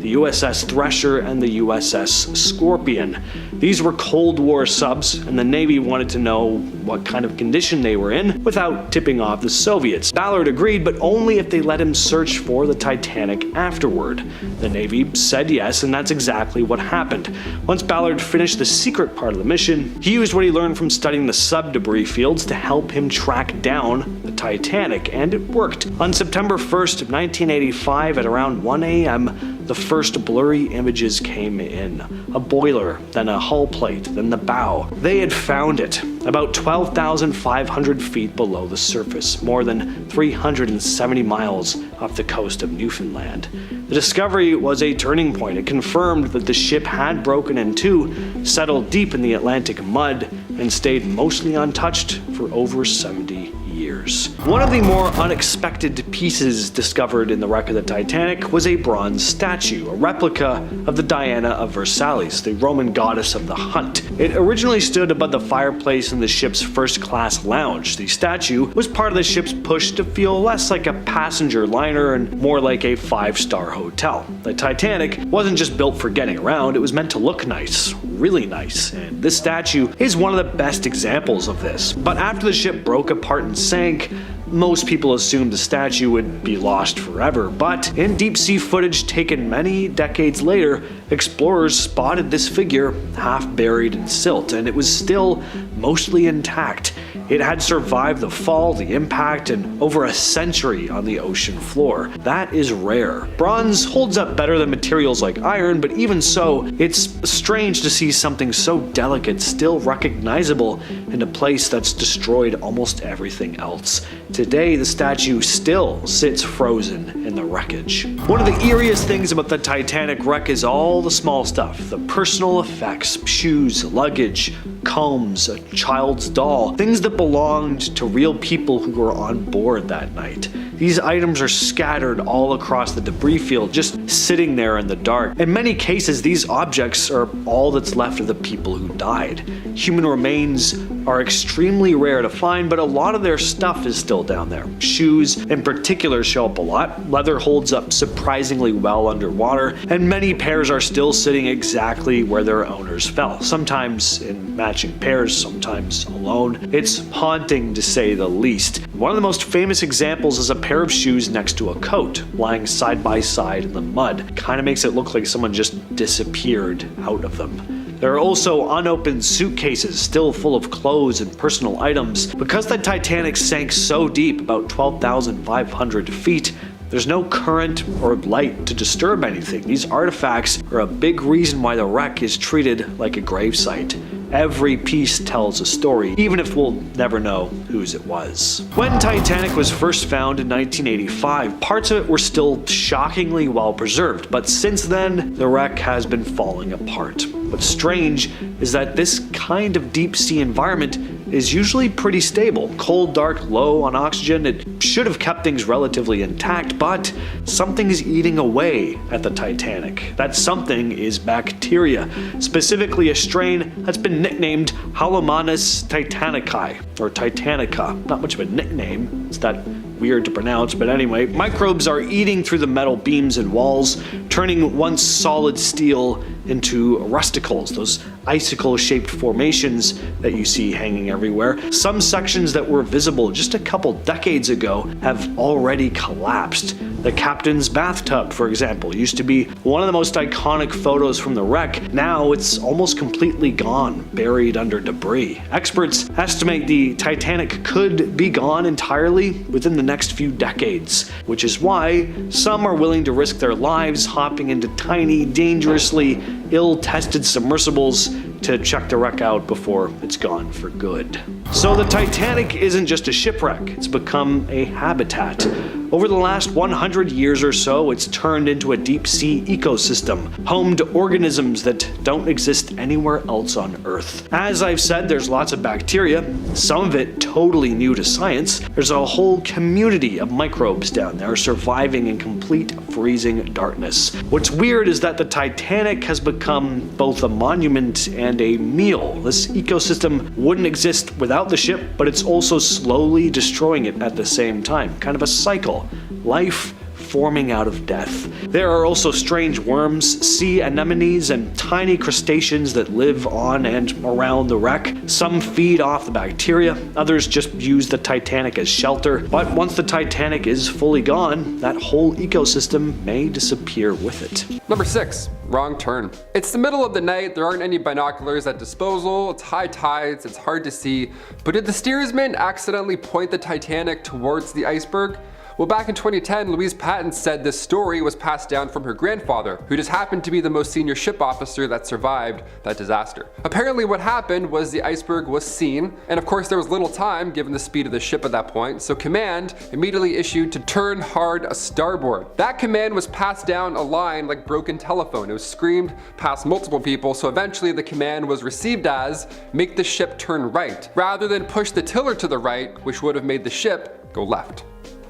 the USS Thresher and the USS Scorpion. These were Cold War subs, and the Navy wanted to know what kind of condition they were in without tipping off the Soviets. Ballard agreed, but only if they let him search for the Titanic afterward. The Navy said yes, and that's exactly what happened. Once Ballard finished the secret part of the mission, he used what he learned from studying the sub-debris fields to help him track down the Titanic, and it worked. On September 1st of 1985 at around 1 a.m., the first blurry images came in. A boiler, then a hull plate, then the bow. They had found it, about 12,500 feet below the surface, more than 370 miles off the coast of Newfoundland. The discovery was a turning point. It confirmed that the ship had broken in two, settled deep in the Atlantic mud, and stayed mostly untouched for over 70 years. One of the more unexpected pieces discovered in the wreck of the Titanic was a bronze statue, a replica of the Diana of Versailles, the Roman goddess of the hunt. It originally stood above the fireplace in the ship's first-class lounge. The statue was part of the ship's push to feel less like a passenger liner and more like a five-star hotel. The Titanic wasn't just built for getting around, it was meant to look nice, really nice, and this statue is one of the best examples of this. But after the ship broke apart and sank, most people assumed the statue would be lost forever, but in deep-sea footage taken many decades later, explorers spotted this figure half buried in silt, and it was still mostly intact. It had survived the fall, the impact, and over a century on the ocean floor. That is rare. Bronze holds up better than materials like iron, but even so, it's strange to see something so delicate still recognizable in a place that's destroyed almost everything else. Today, the statue still sits frozen in the wreckage. One of the eeriest things about the Titanic wreck is all the small stuff, the personal effects, shoes, luggage, combs, a child's doll, things that belonged to real people who were on board that night. These items are scattered all across the debris field, just sitting there in the dark. In many cases, these objects are all that's left of the people who died. Human remains are extremely rare to find, but a lot of their stuff is still down there. Shoes in particular show up a lot. Leather holds up surprisingly well underwater, and many pairs are still sitting exactly where their owners fell, sometimes in matching pairs, sometimes alone. It's haunting to say the least. One of the most famous examples is a pair of shoes next to a coat, lying side by side in the mud. Kind of makes it look like someone just disappeared out of them. There are also unopened suitcases still full of clothes and personal items. Because the Titanic sank so deep, about 12,500 feet, there's no current or light to disturb anything. These artifacts are a big reason why the wreck is treated like a gravesite. Every piece tells a story, even if we'll never know whose it was. When Titanic was first found in 1985, parts of it were still shockingly well preserved, but since then, the wreck has been falling apart. What's strange is that this kind of deep sea environment is usually pretty stable. Cold, dark, low on oxygen. It should have kept things relatively intact, but something is eating away at the Titanic. That something is bacteria, specifically a strain that's been nicknamed Halomanus titanici, or Titanica. Not much of a nickname, it's that weird to pronounce, but anyway. Microbes are eating through the metal beams and walls, turning once solid steel into rusticles, those icicle-shaped formations that you see hanging everywhere. Some sections that were visible just a couple decades ago have already collapsed. The captain's bathtub, for example, used to be one of the most iconic photos from the wreck. Now it's almost completely gone, buried under debris. Experts estimate the Titanic could be gone entirely within the next few decades, which is why some are willing to risk their lives hopping into tiny, dangerously ill-tested submersibles to check the wreck out before it's gone for good. So the Titanic isn't just a shipwreck, it's become a habitat. Over the last 100 years or so, it's turned into a deep-sea ecosystem, home to organisms that don't exist anywhere else on Earth. As I've said, there's lots of bacteria, some of it totally new to science. There's a whole community of microbes down there surviving in complete freezing darkness. What's weird is that the Titanic has become both a monument and a meal. This ecosystem wouldn't exist without the ship, but it's also slowly destroying it at the same time. Kind of a cycle. Life forming out of death. There are also strange worms, sea anemones, and tiny crustaceans that live on and around the wreck. Some feed off the bacteria, others just use the Titanic as shelter. But once the Titanic is fully gone, that whole ecosystem may disappear with it. Number 6. Wrong turn. It's the middle of the night, there aren't any binoculars at disposal, it's high tides, it's hard to see, but did the steersman accidentally point the Titanic towards the iceberg? Well, back in 2010, Louise Patton said this story was passed down from her grandfather, who just happened to be the most senior ship officer that survived that disaster. Apparently what happened was the iceberg was seen, and of course there was little time given the speed of the ship at that point, so command immediately issued to turn hard starboard. That command was passed down a line like broken telephone. It was screamed past multiple people, so eventually the command was received as, make the ship turn right, rather than push the tiller to the right, which would have made the ship go left.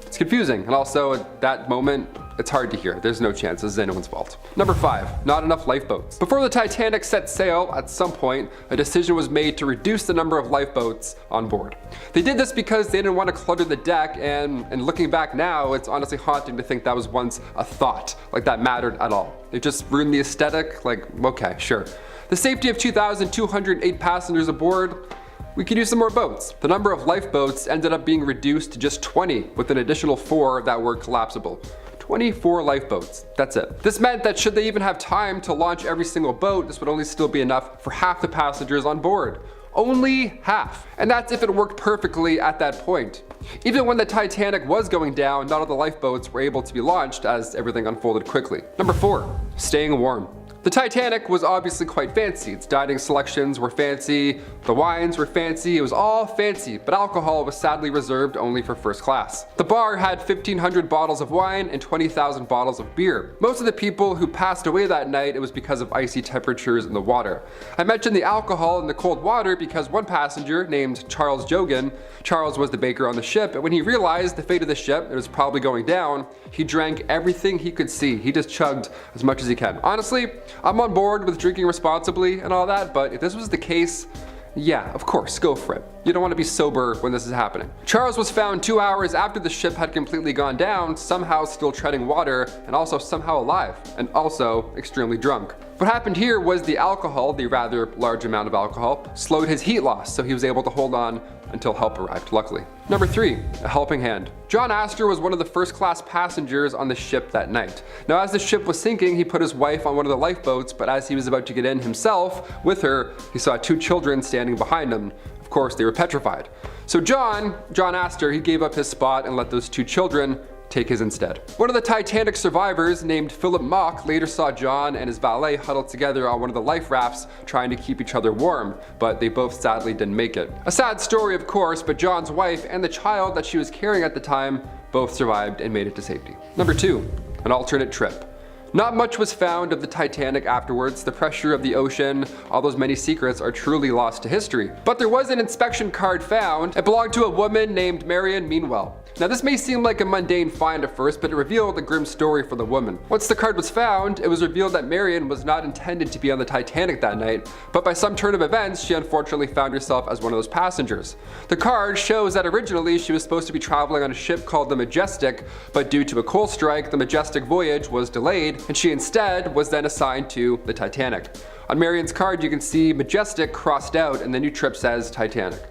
It's confusing, and also at that moment, it's hard to hear. There's no chance this is anyone's fault. Number 5, not enough lifeboats. Before the Titanic set sail, at some point, a decision was made to reduce the number of lifeboats on board. They did this because they didn't want to clutter the deck, and looking back now, it's honestly haunting to think that was once a thought, like that mattered at all. It just ruined the aesthetic, like, okay, sure. The safety of 2,208 passengers aboard, We could use some more boats. The number of lifeboats ended up being reduced to just 20, with an additional 4 that were collapsible. 24 lifeboats. That's it. This meant that should they even have time to launch every single boat, this would only still be enough for half the passengers on board. Only half. And that's if it worked perfectly at that point. Even when the Titanic was going down, none of the lifeboats were able to be launched as everything unfolded quickly. Number 4, staying warm. The Titanic was obviously quite fancy. Its dining selections were fancy, the wines were fancy, it was all fancy, but alcohol was sadly reserved only for first class. The bar had 1,500 bottles of wine and 20,000 bottles of beer. Most of the people who passed away that night, it was because of icy temperatures in the water. I mentioned the alcohol in the cold water because one passenger named Charles Jogan, Charles was the baker on the ship, and when he realized the fate of the ship, it was probably going down, he drank everything he could see. He just chugged as much as he can. Honestly, I'm on board with drinking responsibly and all that, but if this was the case, yeah, of course, go for it. You don't want to be sober when this is happening. Charles was found 2 hours after the ship had completely gone down, somehow still treading water, and also somehow alive, and also extremely drunk. What happened here was the alcohol, the rather large amount of alcohol, slowed his heat loss, so he was able to hold on until help arrived, luckily. Number 3, a helping hand. John Astor was one of the first-class passengers on the ship that night. Now, as the ship was sinking, he put his wife on one of the lifeboats, but as he was about to get in himself with her, he saw 2 children standing behind him. Of course, they were petrified. So John Astor, he gave up his spot and let those 2 children take his instead. One of the Titanic survivors named Philip Mock later saw John and his valet huddled together on one of the life rafts trying to keep each other warm, but they both sadly didn't make it. A sad story, of course, but John's wife and the child that she was carrying at the time both survived and made it to safety. Number 2, an alternate trip. Not much was found of the Titanic afterwards. The pressure of the ocean, all those many secrets are truly lost to history. But there was an inspection card found. It belonged to a woman named Marion Meanwell. Now this may seem like a mundane find at first, but it revealed a grim story for the woman. Once the card was found, it was revealed that Marion was not intended to be on the Titanic that night, but by some turn of events, she unfortunately found herself as one of those passengers. The card shows that originally she was supposed to be traveling on a ship called the Majestic, but due to a coal strike, the Majestic voyage was delayed, and she instead was then assigned to the Titanic. On Marion's card, you can see Majestic crossed out, and the new trip says Titanic.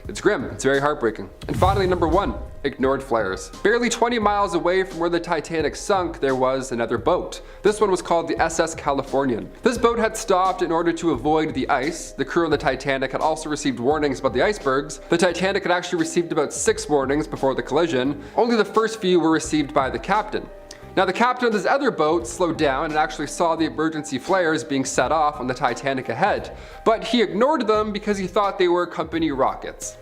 It's grim, it's very heartbreaking. And finally, number 1, ignored flares. Barely 20 miles away from where the Titanic sunk, there was another boat. This one was called the SS Californian. This boat had stopped in order to avoid the ice. The crew on the Titanic had also received warnings about the icebergs. The Titanic had actually received about 6 warnings before the collision. Only the first few were received by the captain. Now the captain of this other boat slowed down and actually saw the emergency flares being set off on the Titanic ahead, but he ignored them because he thought they were company rockets.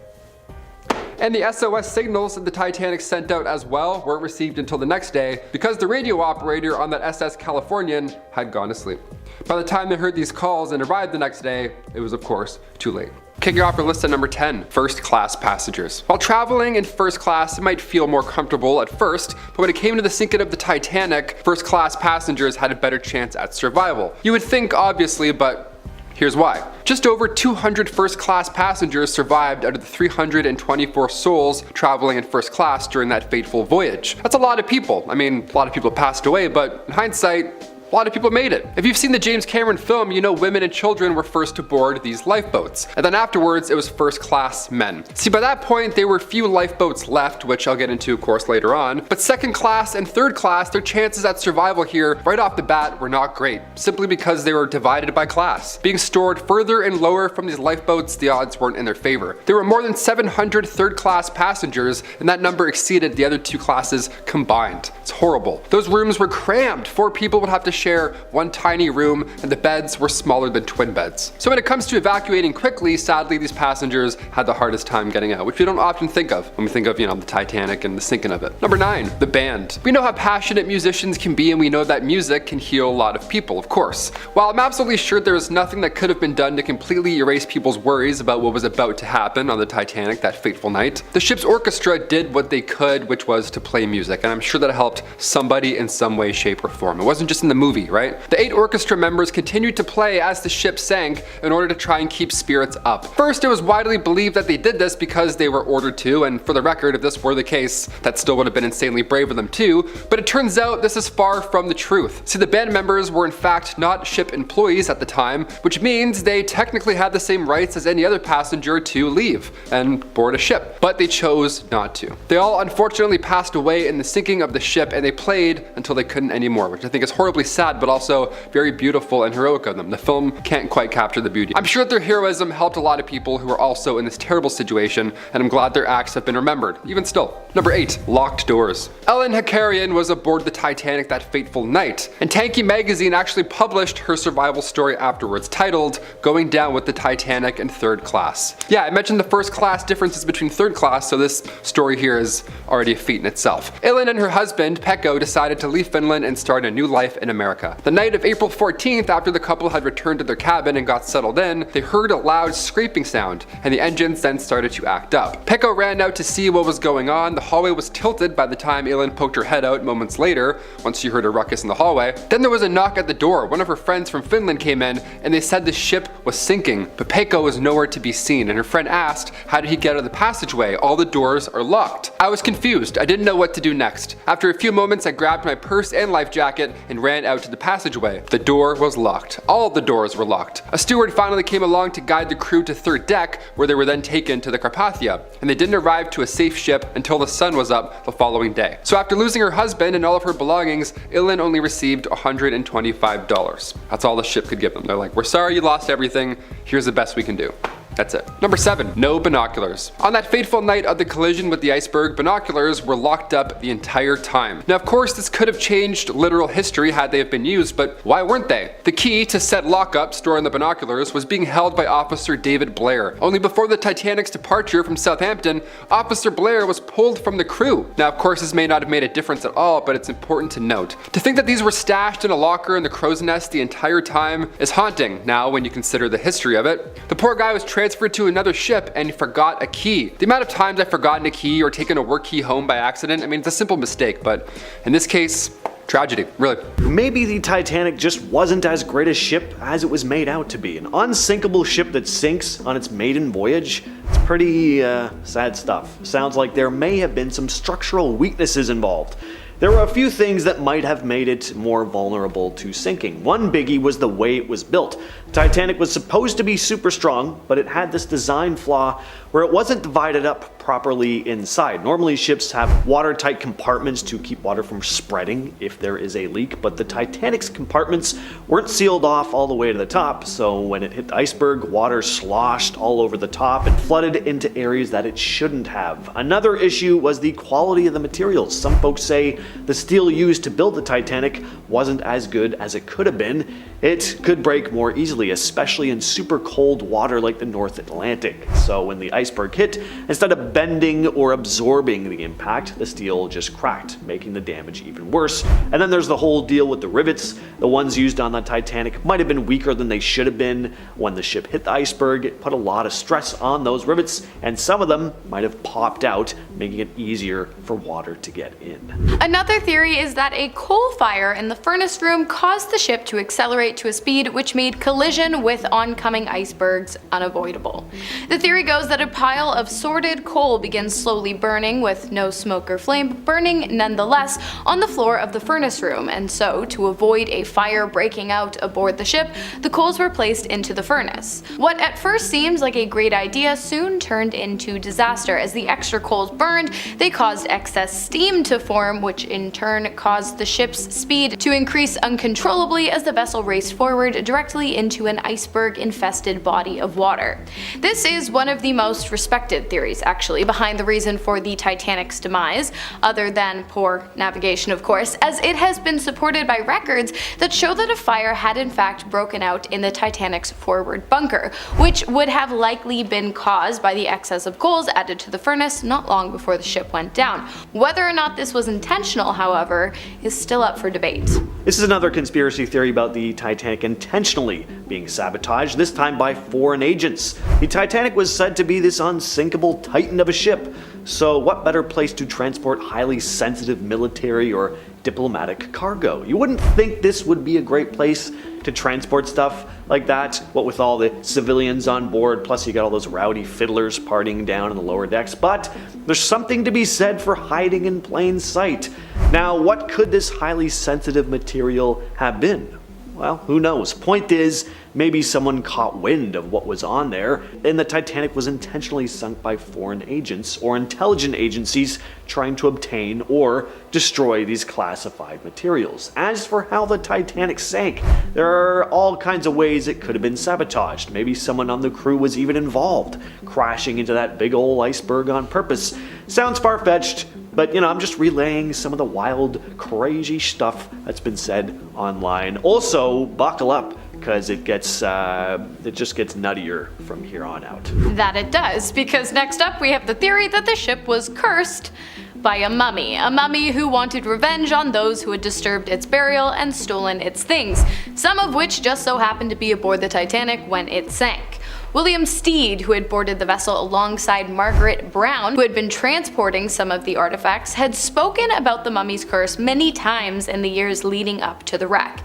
And the SOS signals that the Titanic sent out as well weren't received until the next day because the radio operator on that SS Californian had gone to sleep. By the time they heard these calls and arrived the next day, it was of course too late. Kicking off our list at number 10, first class passengers. While traveling in first class, it might feel more comfortable at first, but when it came to the sinking of the Titanic, first class passengers had a better chance at survival. You would think obviously, but here's why. Just over 200 first class passengers survived out of the 324 souls traveling in first class during that fateful voyage. That's a lot of people. I mean, a lot of people passed away, but in hindsight, a lot of people made it. If you've seen the James Cameron film, you know women and children were first to board these lifeboats. And then afterwards, it was first class men. See, by that point, there were few lifeboats left, which I'll get into, of course, later on. But second class and third class, their chances at survival here, right off the bat, were not great, simply because they were divided by class. Being stored further and lower from these lifeboats, the odds weren't in their favor. There were more than 700 third class passengers, and that number exceeded the other 2 classes combined. It's horrible. Those rooms were crammed. 4 people would have to share one tiny room, and the beds were smaller than twin beds. So when it comes to evacuating quickly, sadly these passengers had the hardest time getting out, which we don't often think of when we think of, the Titanic and the sinking of it. Number 9, the band. We know how passionate musicians can be, and we know that music can heal a lot of people, of course. While I'm absolutely sure there was nothing that could have been done to completely erase people's worries about what was about to happen on the Titanic that fateful night, the ship's orchestra did what they could, which was to play music, and I'm sure that helped somebody in some way, shape, or form. It wasn't just in the movie movie, right? The 8 orchestra members continued to play as the ship sank in order to try and keep spirits up. First, it was widely believed that they did this because they were ordered to, and for the record, if this were the case, that still would have been insanely brave of them too, but it turns out this is far from the truth. See, the band members were in fact not ship employees at the time, which means they technically had the same rights as any other passenger to leave and board a ship, but they chose not to. They all unfortunately passed away in the sinking of the ship, and they played until they couldn't anymore, which I think is horribly sad, but also very beautiful and heroic of them. The film can't quite capture the beauty. I'm sure that their heroism helped a lot of people who are also in this terrible situation, and I'm glad their acts have been remembered, even still. Number 8. Locked doors. Ellen Hakarian was aboard the Titanic that fateful night, and Tanky magazine actually published her survival story afterwards, titled Going Down with the Titanic in Third Class. Yeah, I mentioned the first class differences between third class, so this story here is already a feat in itself. Ellen and her husband, Pekko, decided to leave Finland and start a new life in America. The night of April 14th, after the couple had returned to their cabin and got settled in, they heard a loud scraping sound, and the engines then started to act up. Pekko ran out to see what was going on. The hallway was tilted by the time Ellen poked her head out moments later, once she heard a ruckus in the hallway. Then there was a knock at the door. One of her friends from Finland came in, and they said the ship was sinking, but Pekko was nowhere to be seen, and her friend asked, how did he get out of the passageway? All the doors are locked. I was confused. I didn't know what to do next. After a few moments, I grabbed my purse and life jacket and ran out to the passageway. The door was locked. All the doors were locked. A steward finally came along to guide the crew to third deck, where they were then taken to the Carpathia, and they didn't arrive to a safe ship until the sun was up the following day. So after losing her husband and all of her belongings, Ellen only received $125. That's all the ship could give them. They're like, we're sorry you lost everything, here's the best we can do. That's it. Number 7. No binoculars. On that fateful night of the collision with the iceberg, binoculars were locked up the entire time. Now, of course, this could have changed literal history had they have been used, but why weren't they? The key to said lockup storing the binoculars was being held by Officer David Blair. Only before the Titanic's departure from Southampton, Officer Blair was pulled from the crew. Now, of course, this may not have made a difference at all, but it's important to note. To think that these were stashed in a locker in the crow's nest the entire time is haunting now when you consider the history of it. The poor guy was transferred to another ship and forgot a key. The amount of times I've forgotten a key or taken a work key home by accident, I mean, it's a simple mistake, but in this case, tragedy, really. Maybe the Titanic just wasn't as great a ship as it was made out to be. An unsinkable ship that sinks on its maiden voyage? It's pretty sad stuff. Sounds like there may have been some structural weaknesses involved. There were a few things that might have made it more vulnerable to sinking. One biggie was the way it was built. The Titanic was supposed to be super strong, but it had this design flaw where it wasn't divided up properly inside. Normally ships have watertight compartments to keep water from spreading if there is a leak, but the Titanic's compartments weren't sealed off all the way to the top, so when it hit the iceberg, water sloshed all over the top and flooded into areas that it shouldn't have. Another issue was the quality of the materials. Some folks say the steel used to build the Titanic wasn't as good as it could have been. It could break more easily, especially in super cold water like the North Atlantic. So when the iceberg hit, instead of bending or absorbing the impact, the steel just cracked, making the damage even worse. And then there's the whole deal with the rivets. The ones used on the Titanic might have been weaker than they should have been. When the ship hit the iceberg, it put a lot of stress on those rivets, and some of them might have popped out, making it easier for water to get in. Another theory is that a coal fire in the furnace room caused the ship to accelerate to a speed which made collision with oncoming icebergs unavoidable. The theory goes that a pile of sorted coal begins slowly burning with no smoke or flame, but burning nonetheless on the floor of the furnace room, and so to avoid a fire breaking out aboard the ship, the coals were placed into the furnace. What at first seems like a great idea soon turned into disaster. As the extra coals burned, they caused excess steam to form, which in turn caused the ship's speed to increase uncontrollably as the vessel raced forward directly into an iceberg-infested body of water. This is one of the most respected theories, actually, behind the reason for the Titanic's demise, other than poor navigation, of course, as it has been supported by records that show that a fire had in fact broken out in the Titanic's forward bunker, which would have likely been caused by the excess of coals added to the furnace not long before the ship went down. Whether or not this was intentional, however, is still up for debate. This is another conspiracy theory about the Titanic intentionally being sabotaged, this time by foreign agents. The Titanic was said to be this unsinkable titan of a ship, so what better place to transport highly sensitive military or diplomatic cargo. You wouldn't think this would be a great place to transport stuff like that, what with all the civilians on board, plus you got all those rowdy fiddlers partying down in the lower decks, but there's something to be said for hiding in plain sight. Now, what could this highly sensitive material have been? Well, who knows? Point is, maybe someone caught wind of what was on there, and the Titanic was intentionally sunk by foreign agents or intelligence agencies trying to obtain or destroy these classified materials. As for how the Titanic sank, there are all kinds of ways it could have been sabotaged. Maybe someone on the crew was even involved, crashing into that big old iceberg on purpose. Sounds far-fetched, but I'm just relaying some of the wild, crazy stuff that's been said online. Also, buckle up, because it just gets nuttier from here on out. That it does, because next up we have the theory that the ship was cursed by a mummy who wanted revenge on those who had disturbed its burial and stolen its things, some of which just so happened to be aboard the Titanic when it sank. William Stead, who had boarded the vessel alongside Margaret Brown, who had been transporting some of the artifacts, had spoken about the mummy's curse many times in the years leading up to the wreck.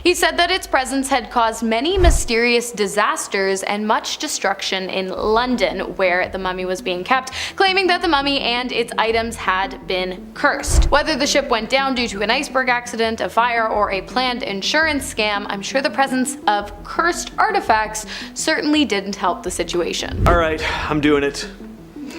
He said that its presence had caused many mysterious disasters and much destruction in London, where the mummy was being kept, claiming that the mummy and its items had been cursed. Whether the ship went down due to an iceberg accident, a fire, or a planned insurance scam, I'm sure the presence of cursed artifacts certainly didn't help the situation. Alright, I'm doing it.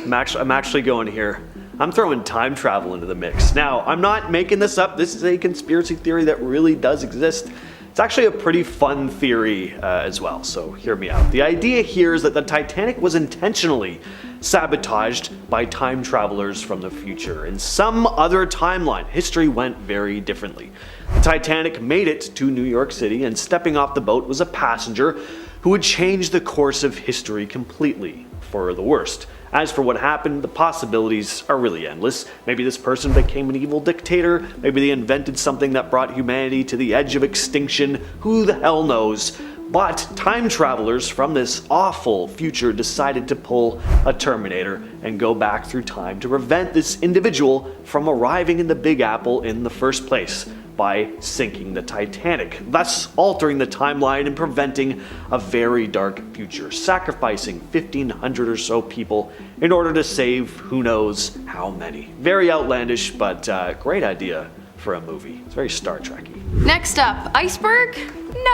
I'm actually going here. I'm throwing time travel into the mix. Now, I'm not making this up. This is a conspiracy theory that really does exist. It's actually a pretty fun theory as well, so hear me out. The idea here is that the Titanic was intentionally sabotaged by time travelers from the future. In some other timeline, history went very differently. The Titanic made it to New York City, and stepping off the boat was a passenger who would change the course of history completely, for the worst. As for what happened, the possibilities are really endless. Maybe this person became an evil dictator, maybe they invented something that brought humanity to the edge of extinction, who the hell knows. But time travelers from this awful future decided to pull a Terminator and go back through time to prevent this individual from arriving in the Big Apple in the first place by sinking the Titanic, thus altering the timeline and preventing a very dark future, sacrificing 1,500 or so people in order to save who knows how many. Very outlandish, but great idea for a movie. It's very Star Trek-y. Next up, iceberg?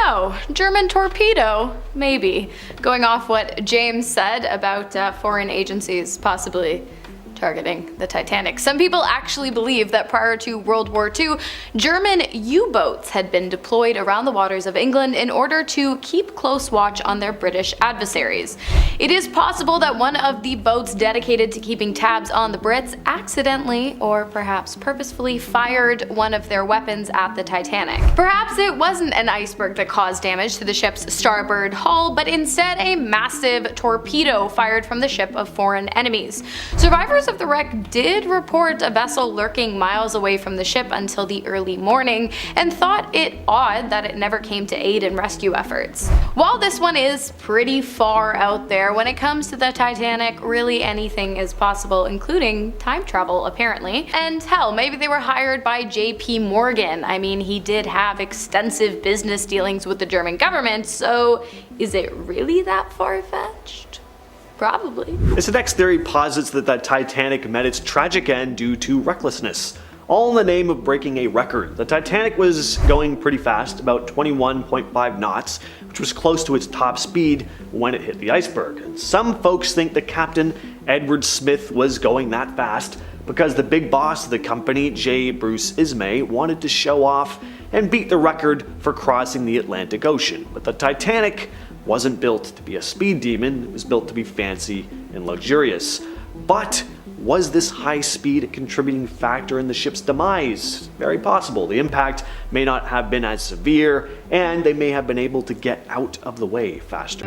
No. German torpedo? Maybe. Going off what James said about foreign agencies possibly targeting the Titanic. Some people actually believe that prior to World War II, German U-boats had been deployed around the waters of England in order to keep close watch on their British adversaries. It is possible that one of the boats dedicated to keeping tabs on the Brits accidentally, or perhaps purposefully, fired one of their weapons at the Titanic. Perhaps it wasn't an iceberg that caused damage to the ship's starboard hull, but instead a massive torpedo fired from the ship of foreign enemies. Survivors of the wreck did report a vessel lurking miles away from the ship until the early morning, and thought it odd that it never came to aid in rescue efforts. While this one is pretty far out there, when it comes to the Titanic, really anything is possible, including time travel apparently. And hell, maybe they were hired by JP Morgan. I mean, he did have extensive business dealings with the German government, so is it really that far-fetched? Probably. This next theory posits that the Titanic met its tragic end due to recklessness, all in the name of breaking a record. The Titanic was going pretty fast, about 21.5 knots, which was close to its top speed when it hit the iceberg. And some folks think the captain, Edward Smith, was going that fast because the big boss of the company, J. Bruce Ismay, wanted to show off and beat the record for crossing the Atlantic Ocean. But the Titanic wasn't built to be a speed demon, it was built to be fancy and luxurious. But was this high speed a contributing factor in the ship's demise? Very possible. The impact may not have been as severe, and they may have been able to get out of the way faster.